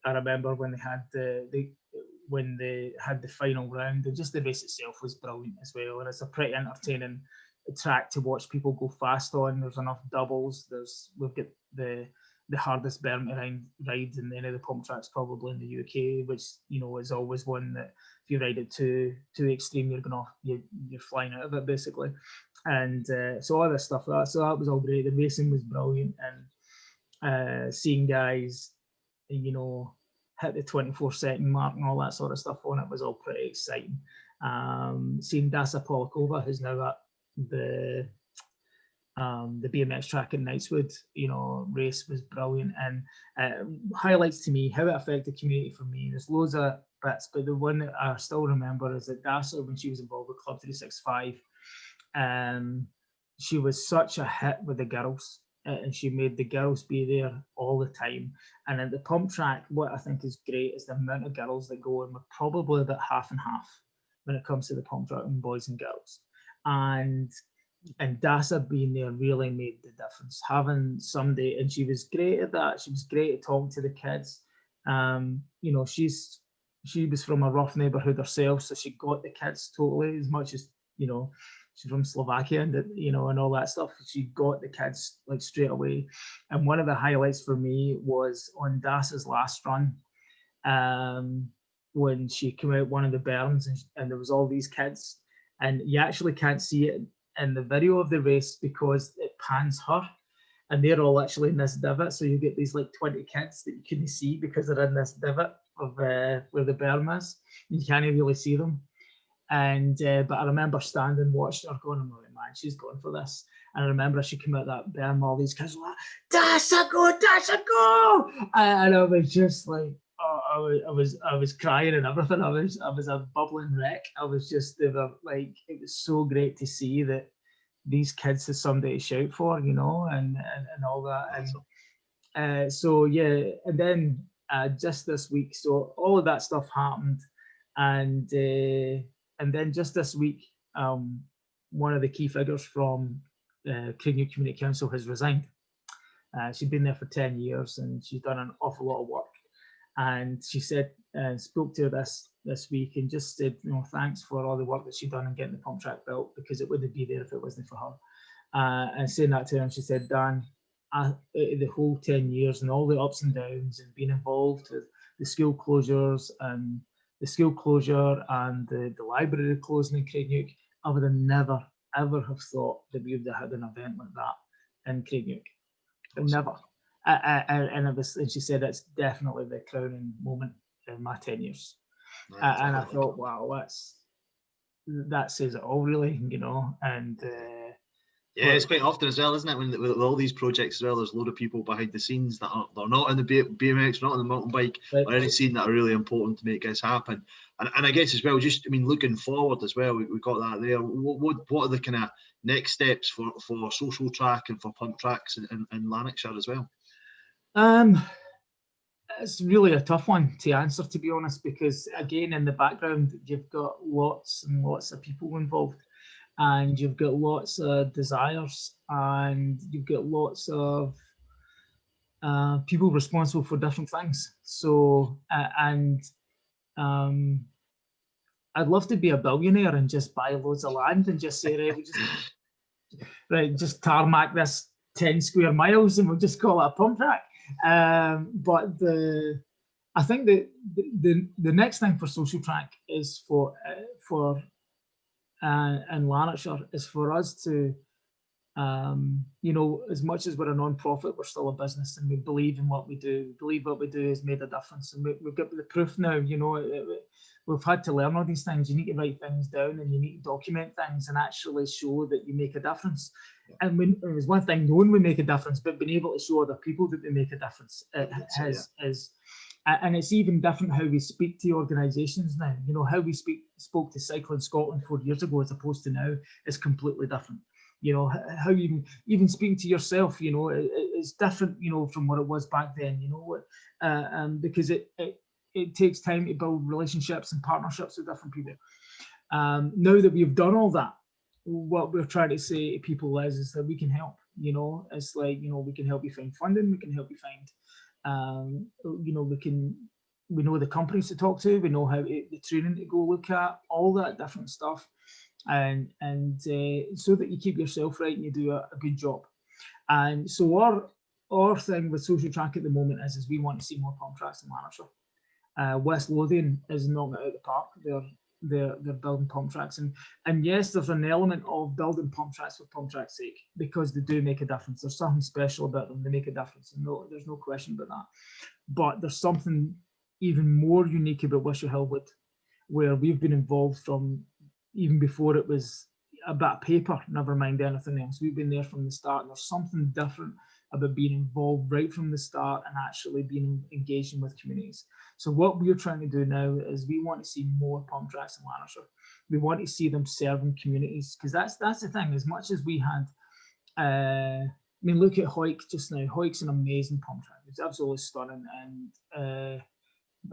Speaker 2: remember when they had the final round, and just the race itself was brilliant as well. And it's a pretty entertaining track to watch people go fast on. There's enough doubles. We've got the hardest berm to ride in any of the pump tracks probably in the UK, which, you know, is always one that if you ride it too extreme, you're flying out of it basically. And so all this stuff, so that was all great. The racing was brilliant, and seeing guys, you know, hit the 24-second mark and all that sort of stuff on it was all pretty exciting. Seeing Dasa Polakova, who's now at BMX track in Knightswood, you know, race was brilliant, and highlights to me how it affected the community for me. There's loads of bits, but the one that I still remember is that Dasa, when she was involved with Club 365, she was such a hit with the girls, and she made the girls be there all the time. And at the pump track, what I think is great is the amount of girls that go, and we're probably about half and half when it comes to the pump track, and boys and girls. And Dasa being there really made the difference. Having somebody, and she was great at that. She was great at talking to the kids. You know, she was from a rough neighborhood herself, so she got the kids totally, as much as, you know, she's from Slovakia and, you know, and all that stuff. She got the kids like straight away. And one of the highlights for me was on Dasa's last run, when she came out one of the berms, and there was all these kids, and you actually can't see it in the video of the race because it pans her, and they're all actually in this divot. So you get these like 20 kids that you couldn't see because they're in this divot of where the berm is. You can't really see them. And but I remember standing, watching her going, I'm like, man, she's going for this. And I remember as she came out that berm, all these kids were like, Dasa go! And I was just like, oh, I was crying and everything. I was a bubbling wreck. I was just, they were like, it was so great to see that these kids had somebody to shout for, you know, and all that. And so yeah, and then just this week, so all of that stuff happened, and then just this week, one of the key figures from Craignew Community Council has resigned. She'd been there for 10 years, and she's done an awful lot of work. And she said, spoke to her this week and just said, you know, thanks for all the work that she'd done in getting the pump track built, because it wouldn't be there if it wasn't for her. And saying that to her, and she said, Dan, the whole 10 years and all the ups and downs and being involved with the school closures and the school closure and the library closing in Craignew, I would have never, ever have thought that we would have had an event like that in Craignew. Never. And she said it's definitely the crowning moment in my 10 years. And I thought, wow, that says it all, really, you know. And
Speaker 1: yeah, it's quite often as well, isn't it? When with all these projects as well, there's a load of people behind the scenes that are not in the BMX, not on the mountain bike, or any scene that are really important to make this happen. And I guess as well, just, I mean, looking forward as well, we got that there. What are the kind of next steps for Socialtrack and for pump tracks in Lanarkshire as well?
Speaker 2: It's really a tough one to answer, to be honest, because again, in the background, you've got lots and lots of people involved, and you've got lots of desires, and you've got lots of people responsible for different things. So, I'd love to be a billionaire and just buy loads of land and just say, just tarmac this 10 square miles and we'll just call it a pump track. But I think that the next thing for Socialtrack is for in Lanarkshire is for us to, you know, as much as we're a non-profit, we're still a business, and we believe in what we do. We believe what we do has made a difference, and we've got the proof now. You know, we've had to learn all these things. You need to write things down, and you need to document things and actually show that you make a difference. And it was one thing knowing we make a difference, but being able to show other people that we make a difference and it's even different how we speak to organisations now. You know, how we spoke to Cycling Scotland 4 years ago as opposed to now is completely different. You know, how even speaking to yourself, you know, it's different, you know, from what it was back then, you know, because it takes time to build relationships and partnerships with different people. Now that we've done all that, what we're trying to say to people is that we can help. You know, it's like, you know, we can help you find funding, we can help you find, you know, we know the companies to talk to, we know how the training to go look at, all that different stuff, and so that you keep yourself right and you do a good job. And so our thing with Socialtrack at the moment is we want to see more pump tracks in Lanarkshire. West Lothian is knocking it out of the park. They're building pump tracks, and yes, there's an element of building pump tracks for pump track's sake, because they do make a difference. There's something special about them. They make a difference, and there's no question about that. But there's something even more unique about Wishawhill Wood, where we've been involved from even before it was a bit of paper, never mind anything else. We've been there from the start, and there's something different about being involved right from the start and actually being engaging with communities. So what we're trying to do now is we want to see more pump tracks in Lanarkshire. We want to see them serving communities, because that's the thing. As much as we had, I mean, look at Hoyk just now. Hoyk's an amazing pump track. It's absolutely stunning, and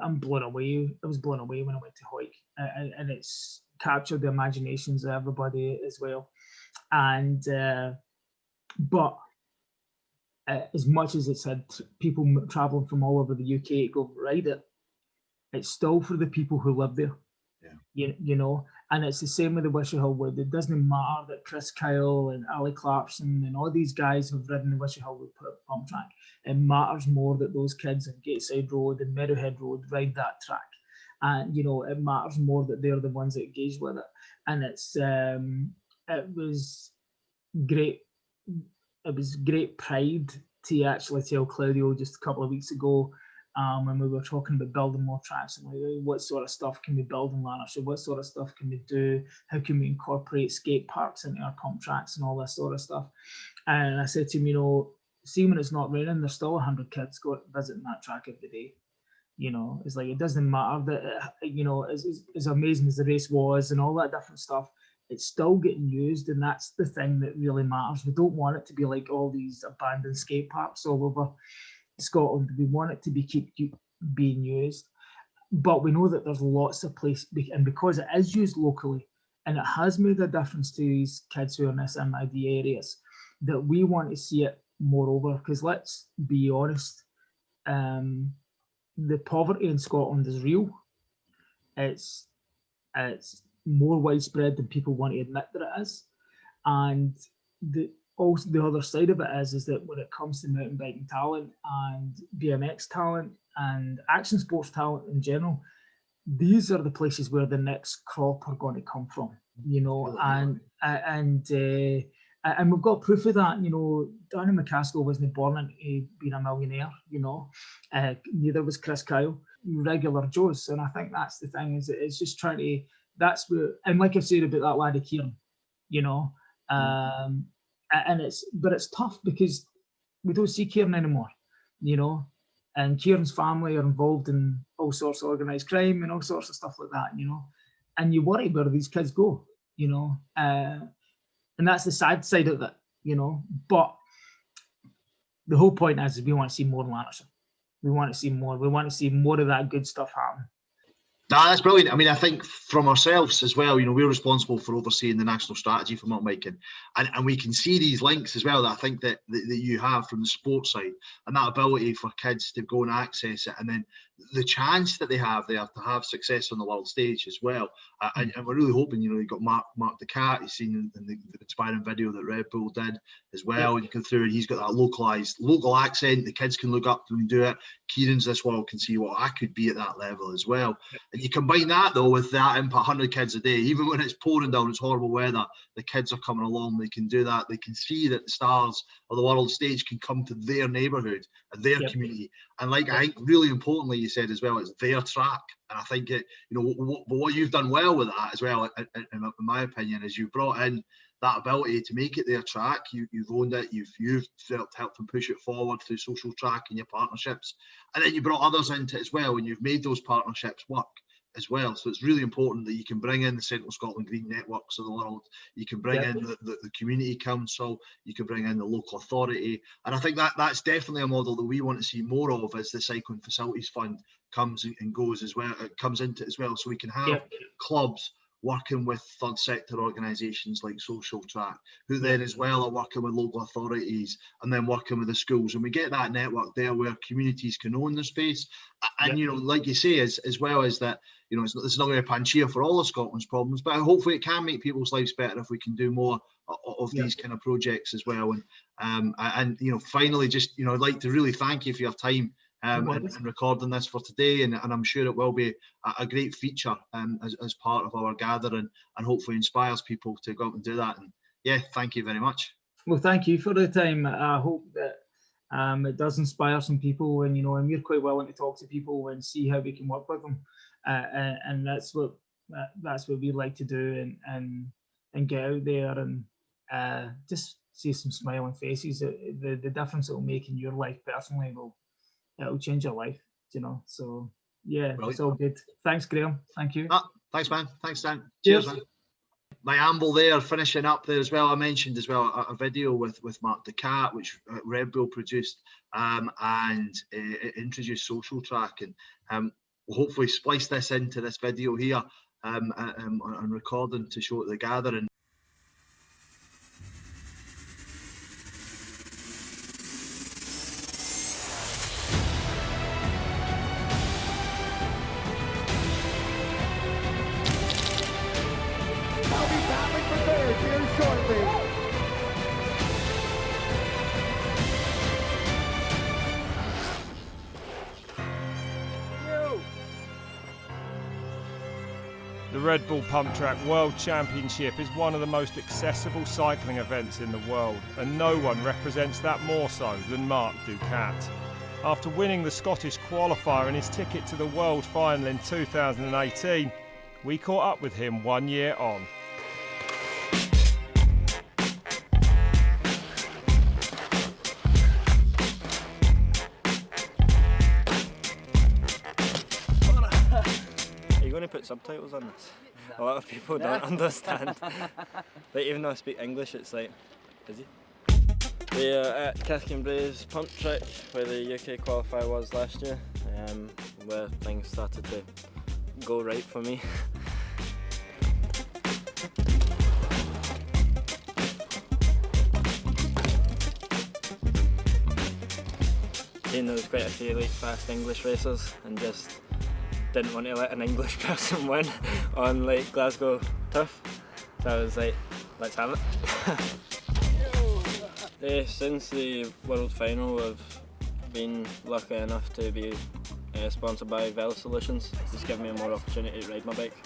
Speaker 2: I'm blown away. I was blown away when I went to Hoyk, and it's captured the imaginations of everybody as well. And but as much as it's had people traveling from all over the UK to go ride it, it's still for the people who live there. Yeah. You know, and it's the same with the Wishawhill Wood. It doesn't matter that Chris Kyle and Ali Clarkson and all these guys have ridden the Wishawhill Wood Pumptrack. It matters more that those kids on Gateside Road and Meadowhead Road ride that track. And, you know, it matters more that they're the ones that engage with it. And it's, it was great. It was great pride to actually tell Claudio just a couple of weeks ago, when we were talking about building more tracks, and like, what sort of stuff can we build in Lanarkshire? What sort of stuff can we do? How can we incorporate skate parks into our pump tracks and all this sort of stuff? And I said to him, you know, see, when it's not raining, there's still 100 kids visiting that track every day. You know, it's like, it doesn't matter that, you know, as amazing as the race was and all that different stuff, it's still getting used, and that's the thing that really matters. We don't want it to be like all these abandoned skate parks all over Scotland. We want it to keep being used, but we know that there's lots of places, and because it is used locally and it has made a difference to these kids who are in SMID areas, that we want to see it more over. Because let's be honest, the poverty in Scotland is real. It's more widespread than people want to admit that it is, and also the other side of it is that when it comes to mountain biking talent and BMX talent and action sports talent in general, these are the places where the next crop are going to come from, you know. And we've got proof of that. You know, Danny McCaskill wasn't born into being a millionaire, you know. Neither was Chris Kyle, regular Joes. And I think that's the thing, is it's just trying to, that's where, and like I said about that laddie Kieran, you know, and it's tough because we don't see Kieran anymore, you know, and Kieran's family are involved in all sorts of organised crime and all sorts of stuff like that, you know, and you worry where these kids go, you know, and that's the sad side of it, you know. But the whole point is we want to see more in Lanarkshire. We want to see more. We want to see more of that good stuff happen.
Speaker 1: That's brilliant. I mean, I think from ourselves as well, you know, we're responsible for overseeing the national strategy for mountain biking, and we can see these links as well that I think that you have from the sports side, and that ability for kids to go and access it, and then the chance that they have there to have success on the world stage as well. And we're really hoping, you know, you've got Mark the Cat, you've seen in the inspiring video that Red Bull did as well, and you can through, and he's got that local accent, the kids can look up to him and do it. Kieran's this world can see what I could be at that level as well. And you combine that though with that impact, 100 kids a day, even when it's pouring down, it's horrible weather, the kids are coming along, they can do that, they can see that the stars of the world stage can come to their neighbourhood and their community. And like, I think really importantly, you said as well, it's their track. And I think it, you know, what you've done well with that as well, in my opinion, is you've brought in that ability to make it their track. You've owned it. You've helped them push it forward through Socialtrack and your partnerships, and then you brought others into it as well, and you've made those partnerships work as well. So it's really important that you can bring in the Central Scotland Green Networks of the world, you can bring in the community council, you can bring in the local authority, and I think that's definitely a model that we want to see more of as the Cycling Facilities Fund comes and goes as well, it comes into it as well, so we can have clubs working with third sector organisations like Socialtrack, who then as well are working with local authorities and then working with the schools, and we get that network there where communities can own the space. And you know, like you say, as well as that, you know, it's not going to be a panacea for all of Scotland's problems, but hopefully it can make people's lives better if we can do more of these kind of projects as well. And you know, finally, just, you know, I'd like to really thank you for your time and recording this for today, and I'm sure it will be a great feature as part of our gathering, and hopefully inspires people to go out and do that. And yeah, thank you very much.
Speaker 2: Well, thank you for the time. I hope that it does inspire some people, and you know, and we're quite willing to talk to people and see how we can work with them, and that's what we like to do. And and get out there and just see some smiling faces. The difference it will make in your life personally it'll change your life, you know. So yeah,
Speaker 1: Brilliant.
Speaker 2: It's all good. Thanks, Graeme. Thank you.
Speaker 1: Thanks, man. Thanks, Dan. Cheers, man. My amble there, finishing up there as well. I mentioned as well a video with Mark the Cat, which Red Bull produced, and it introduced Socialtrack, and we'll hopefully splice this into this video here on recording to show at the gathering.
Speaker 3: The Red Bull Pumptrack World Championship is one of the most accessible cycling events in the world, and no one represents that more so than Mark Ducat. After winning the Scottish qualifier and his ticket to the World Final in 2018, we caught up with him 1 year on.
Speaker 4: Going to put subtitles on this. A lot of people don't understand. Like, even though I speak English, it's like, is he? We are at Caskinbraes Pumptrack, where the UK qualifier was last year, where things started to go right for me. There was quite a few like fast English racers, and just didn't want to let an English person win on like Glasgow turf, so I was like, let's have it. Since the World Final, I've been lucky enough to be sponsored by Velo Solutions. It's given me more opportunity to ride my bike,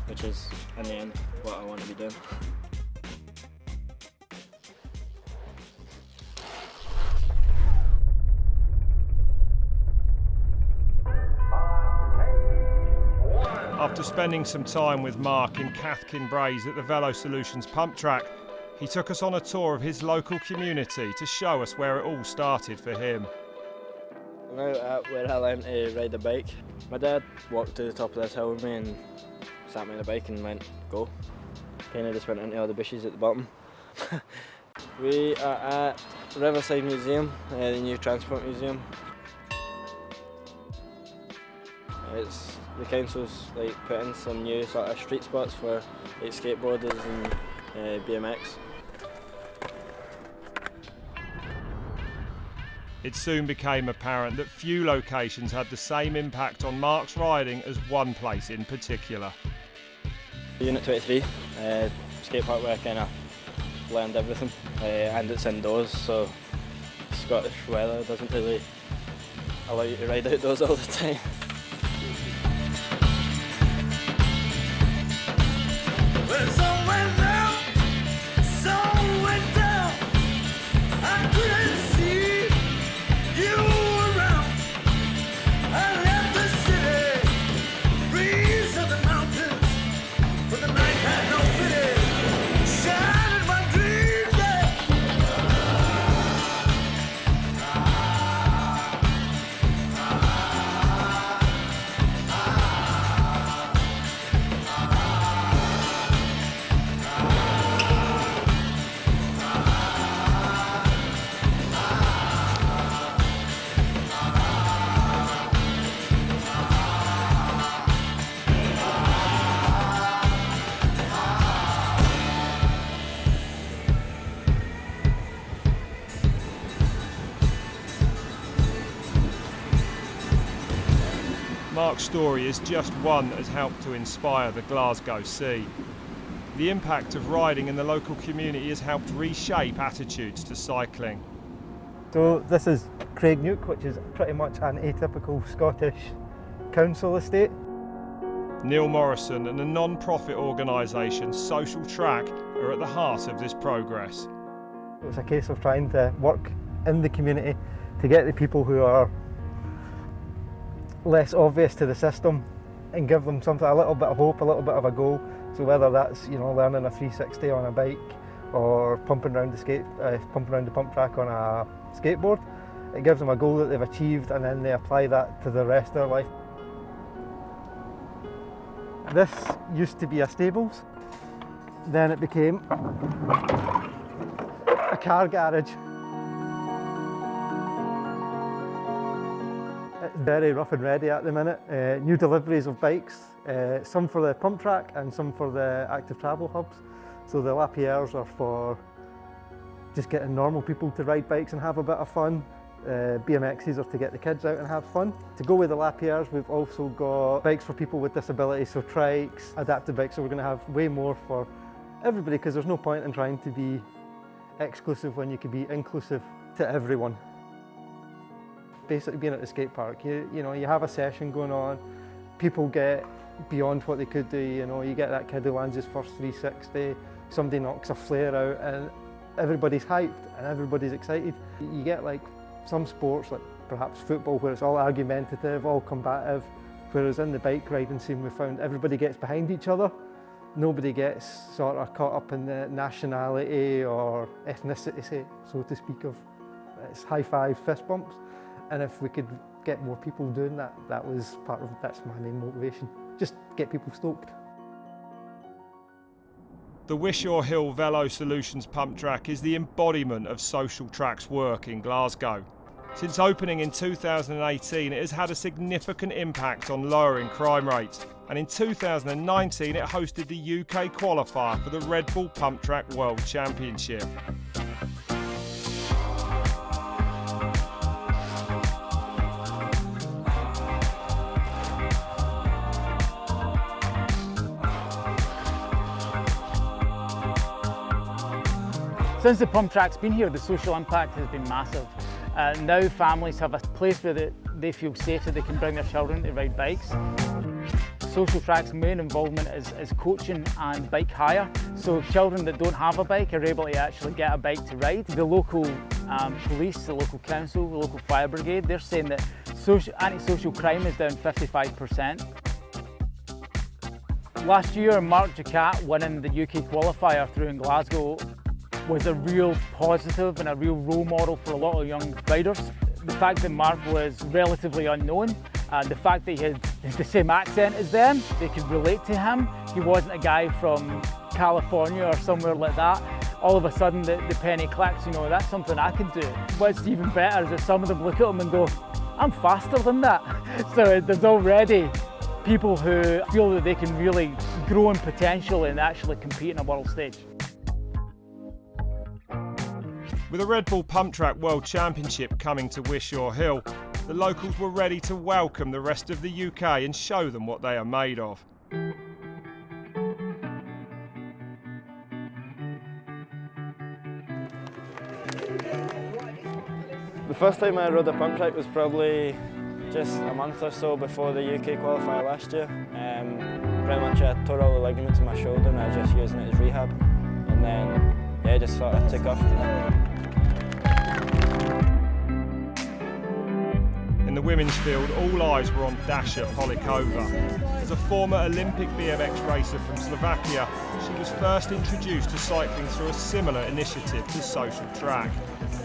Speaker 4: which is in the end what I want to be doing.
Speaker 3: After spending some time with Mark in Caskinbraes at the Velo Solutions Pumptrack, he took us on a tour of his local community to show us where it all started for him.
Speaker 4: Now at where I learned to ride a bike. My dad walked to the top of this hill with me and sat me on the bike and went, go. Kind of just went into all the bushes at the bottom. We are at Riverside Museum, the new transport museum. It's the council's like put in some new sort of street spots for like skateboarders and BMX.
Speaker 3: It soon became apparent that few locations had the same impact on Mark's riding as one place in particular.
Speaker 4: Unit 23, skate park where I kind of learned everything, and it's indoors, so Scottish weather doesn't really allow you to ride outdoors all the time.
Speaker 3: Mark's story is just one that has helped to inspire the Glasgow Sea. The impact of riding in the local community has helped reshape attitudes to cycling.
Speaker 5: So this is Craignuke, which is pretty much an atypical Scottish council estate.
Speaker 3: Neil Morrison and the non-profit organisation Socialtrack are at the heart of this progress.
Speaker 5: It's a case of trying to work in the community to get the people who are less obvious to the system and give them something, a little bit of hope, a little bit of a goal So whether that's, you know, learning a 360 on a bike or pumping around the pump track on a skateboard, it gives them a goal that they've achieved, and then they apply that to the rest of their life. This used to be a stables, then it became a car garage. It's very rough and ready at the minute. New deliveries of bikes, some for the pump track and some for the active travel hubs. So the Lapierres are for just getting normal people to ride bikes and have a bit of fun. BMXs are to get the kids out and have fun. To go with the Lapierres, we've also got bikes for people with disabilities, so trikes, adaptive bikes, so we're going to have way more for everybody, because there's no point in trying to be exclusive when you can be inclusive to everyone. Basically being at the skate park, you know, you have a session going on, people get beyond what they could do, you know, you get that kid who lands his first 360, somebody knocks a flare out and everybody's hyped and everybody's excited. You get like some sports, like perhaps football, where it's all argumentative, all combative, whereas in the bike riding scene we found everybody gets behind each other. Nobody gets sort of caught up in the nationality or ethnicity, so to speak, of it's high five, fist bumps. And if we could get more people doing that, that's my main motivation. Just get people stoked.
Speaker 3: The Wishawhill Velo Solutions pump track is the embodiment of Socialtrack's work in Glasgow. Since opening in 2018, it has had a significant impact on lowering crime rates, and in 2019 it hosted the UK qualifier for the Red Bull Pumptrack World Championship.
Speaker 6: Since the pump track's been here, the social impact has been massive. Now families have a place where they feel safe that they can bring their children to ride bikes. Socialtrack's main involvement is coaching and bike hire. So children that don't have a bike are able to actually get a bike to ride. The local police, the local council, the local fire brigade, they're saying that antisocial crime is down 55%. Last year, Mark Ducat winning the UK qualifier through in Glasgow was a real positive and a real role model for a lot of young riders. The fact that Mark was relatively unknown, the fact that he had the same accent as them, they could relate to him. He wasn't a guy from California or somewhere like that. All of a sudden the penny clicks, you know, that's something I can do. What's even better is that some of them look at him and go, I'm faster than that. So there's already people who feel that they can really grow in potential and actually compete on a world stage.
Speaker 3: With the Red Bull Pumptrack World Championship coming to Wishawhill, the locals were ready to welcome the rest of the UK and show them what they are made of.
Speaker 4: The first time I rode a pump track was probably just a month or so before the UK qualifier last year. Pretty much I tore all the ligaments in my shoulder and I was just using it as rehab. And then, yeah, just sort of took off from there.
Speaker 3: In the women's field, all eyes were on Dasha Polikova. As a former Olympic BMX racer from Slovakia, she was first introduced to cycling through a similar initiative to Socialtrack.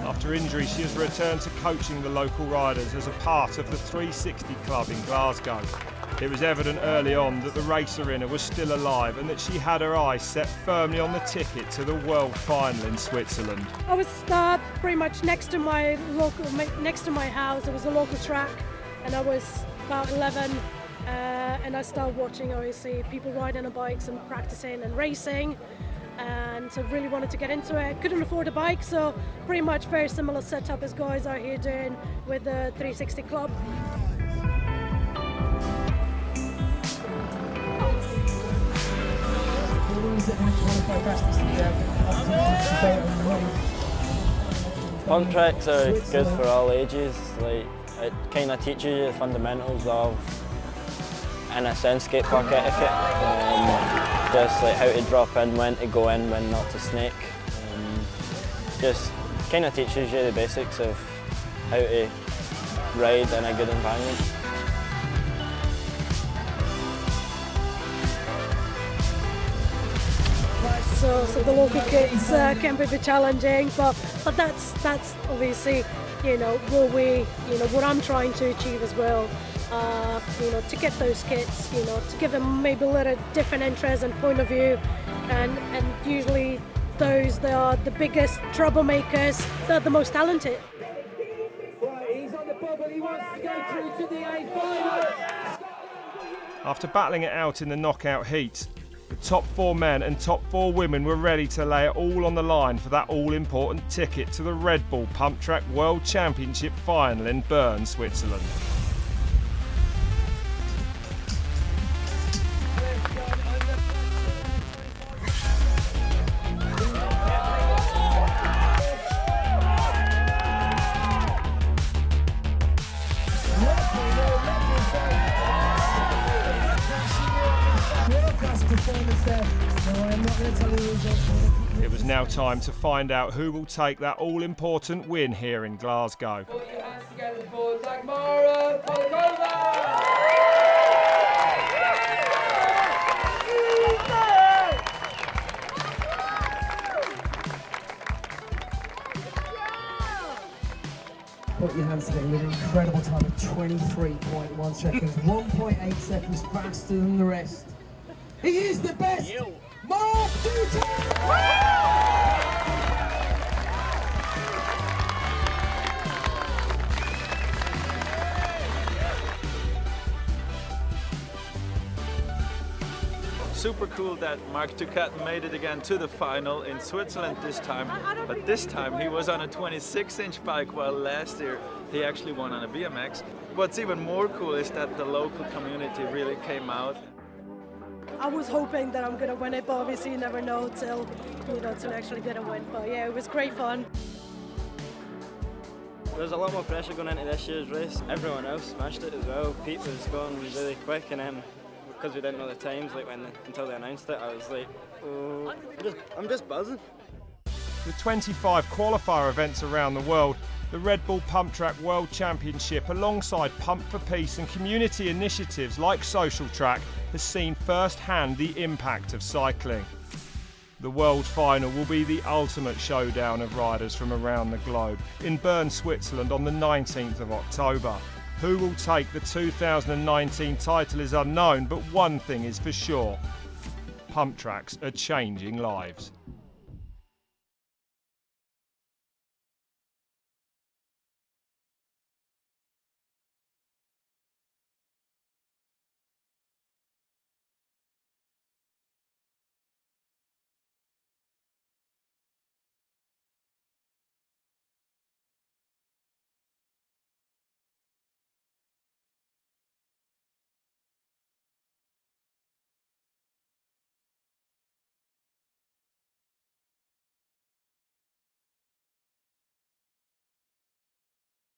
Speaker 3: After injury, she has returned to coaching the local riders as a part of the 360 Club in Glasgow. It was evident early on that the race arena was still alive and that she had her eyes set firmly on the ticket to the world final in Switzerland.
Speaker 7: I was pretty much next to my house. There was a local track, and I was about 11, and I started watching, obviously, people riding on bikes and practicing and racing, and so really wanted to get into it. Couldn't afford a bike, so pretty much very similar setup as guys out here doing with the 360 Club.
Speaker 4: Pump tracks are good for all ages. Like, it kind of teaches you the fundamentals of, in a sense, skate park etiquette. Just like how to drop in, when to go in, when not to snake. Just kind of teaches you the basics of how to ride in a good environment.
Speaker 7: so the local kits can be a bit challenging, but that's obviously, you know, what I'm trying to achieve as well. You know, to get those kids, you know, to give them maybe a little different interest and point of view, and usually those that are the biggest troublemakers, they're the most talented.
Speaker 8: He's on the bubble, he wants to go through to the A-final.
Speaker 3: After battling it out in the knockout heat, the top 4 men and top 4 women were ready to lay it all on the line for that all-important ticket to the Red Bull Pumptrack World Championship final in Bern, Switzerland. It was now time to find out who will take that all-important win here in Glasgow.
Speaker 8: Put your hands together for Dagmara Polkova! Put your hands together with an incredible time of 23.1 seconds, 1.8 seconds faster than the rest. He is the best! Mark
Speaker 9: Super cool that Mark Ducat made it again to the final in Switzerland this time, but this time he was on a 26-inch bike, while last year he actually won on a BMX. What's even more cool is that the local community really came out.
Speaker 7: I was hoping that I'm going to win it, but obviously you never know till actually get a win. But yeah, it was great fun.
Speaker 4: There's a lot more pressure going into this year's race. Everyone else smashed it as well. Pete was going really quick, and then because we didn't know the times, like until they announced it, I was like, oh, I'm just buzzing.
Speaker 3: With 25 qualifier events around the world, the Red Bull Pumptrack World Championship, alongside Pump for Peace and community initiatives like Socialtrack, has seen first-hand the impact of cycling. The World Final will be the ultimate showdown of riders from around the globe in Bern, Switzerland on the 19th of October. Who will take the 2019 title is unknown, but one thing is for sure: pump tracks are changing lives.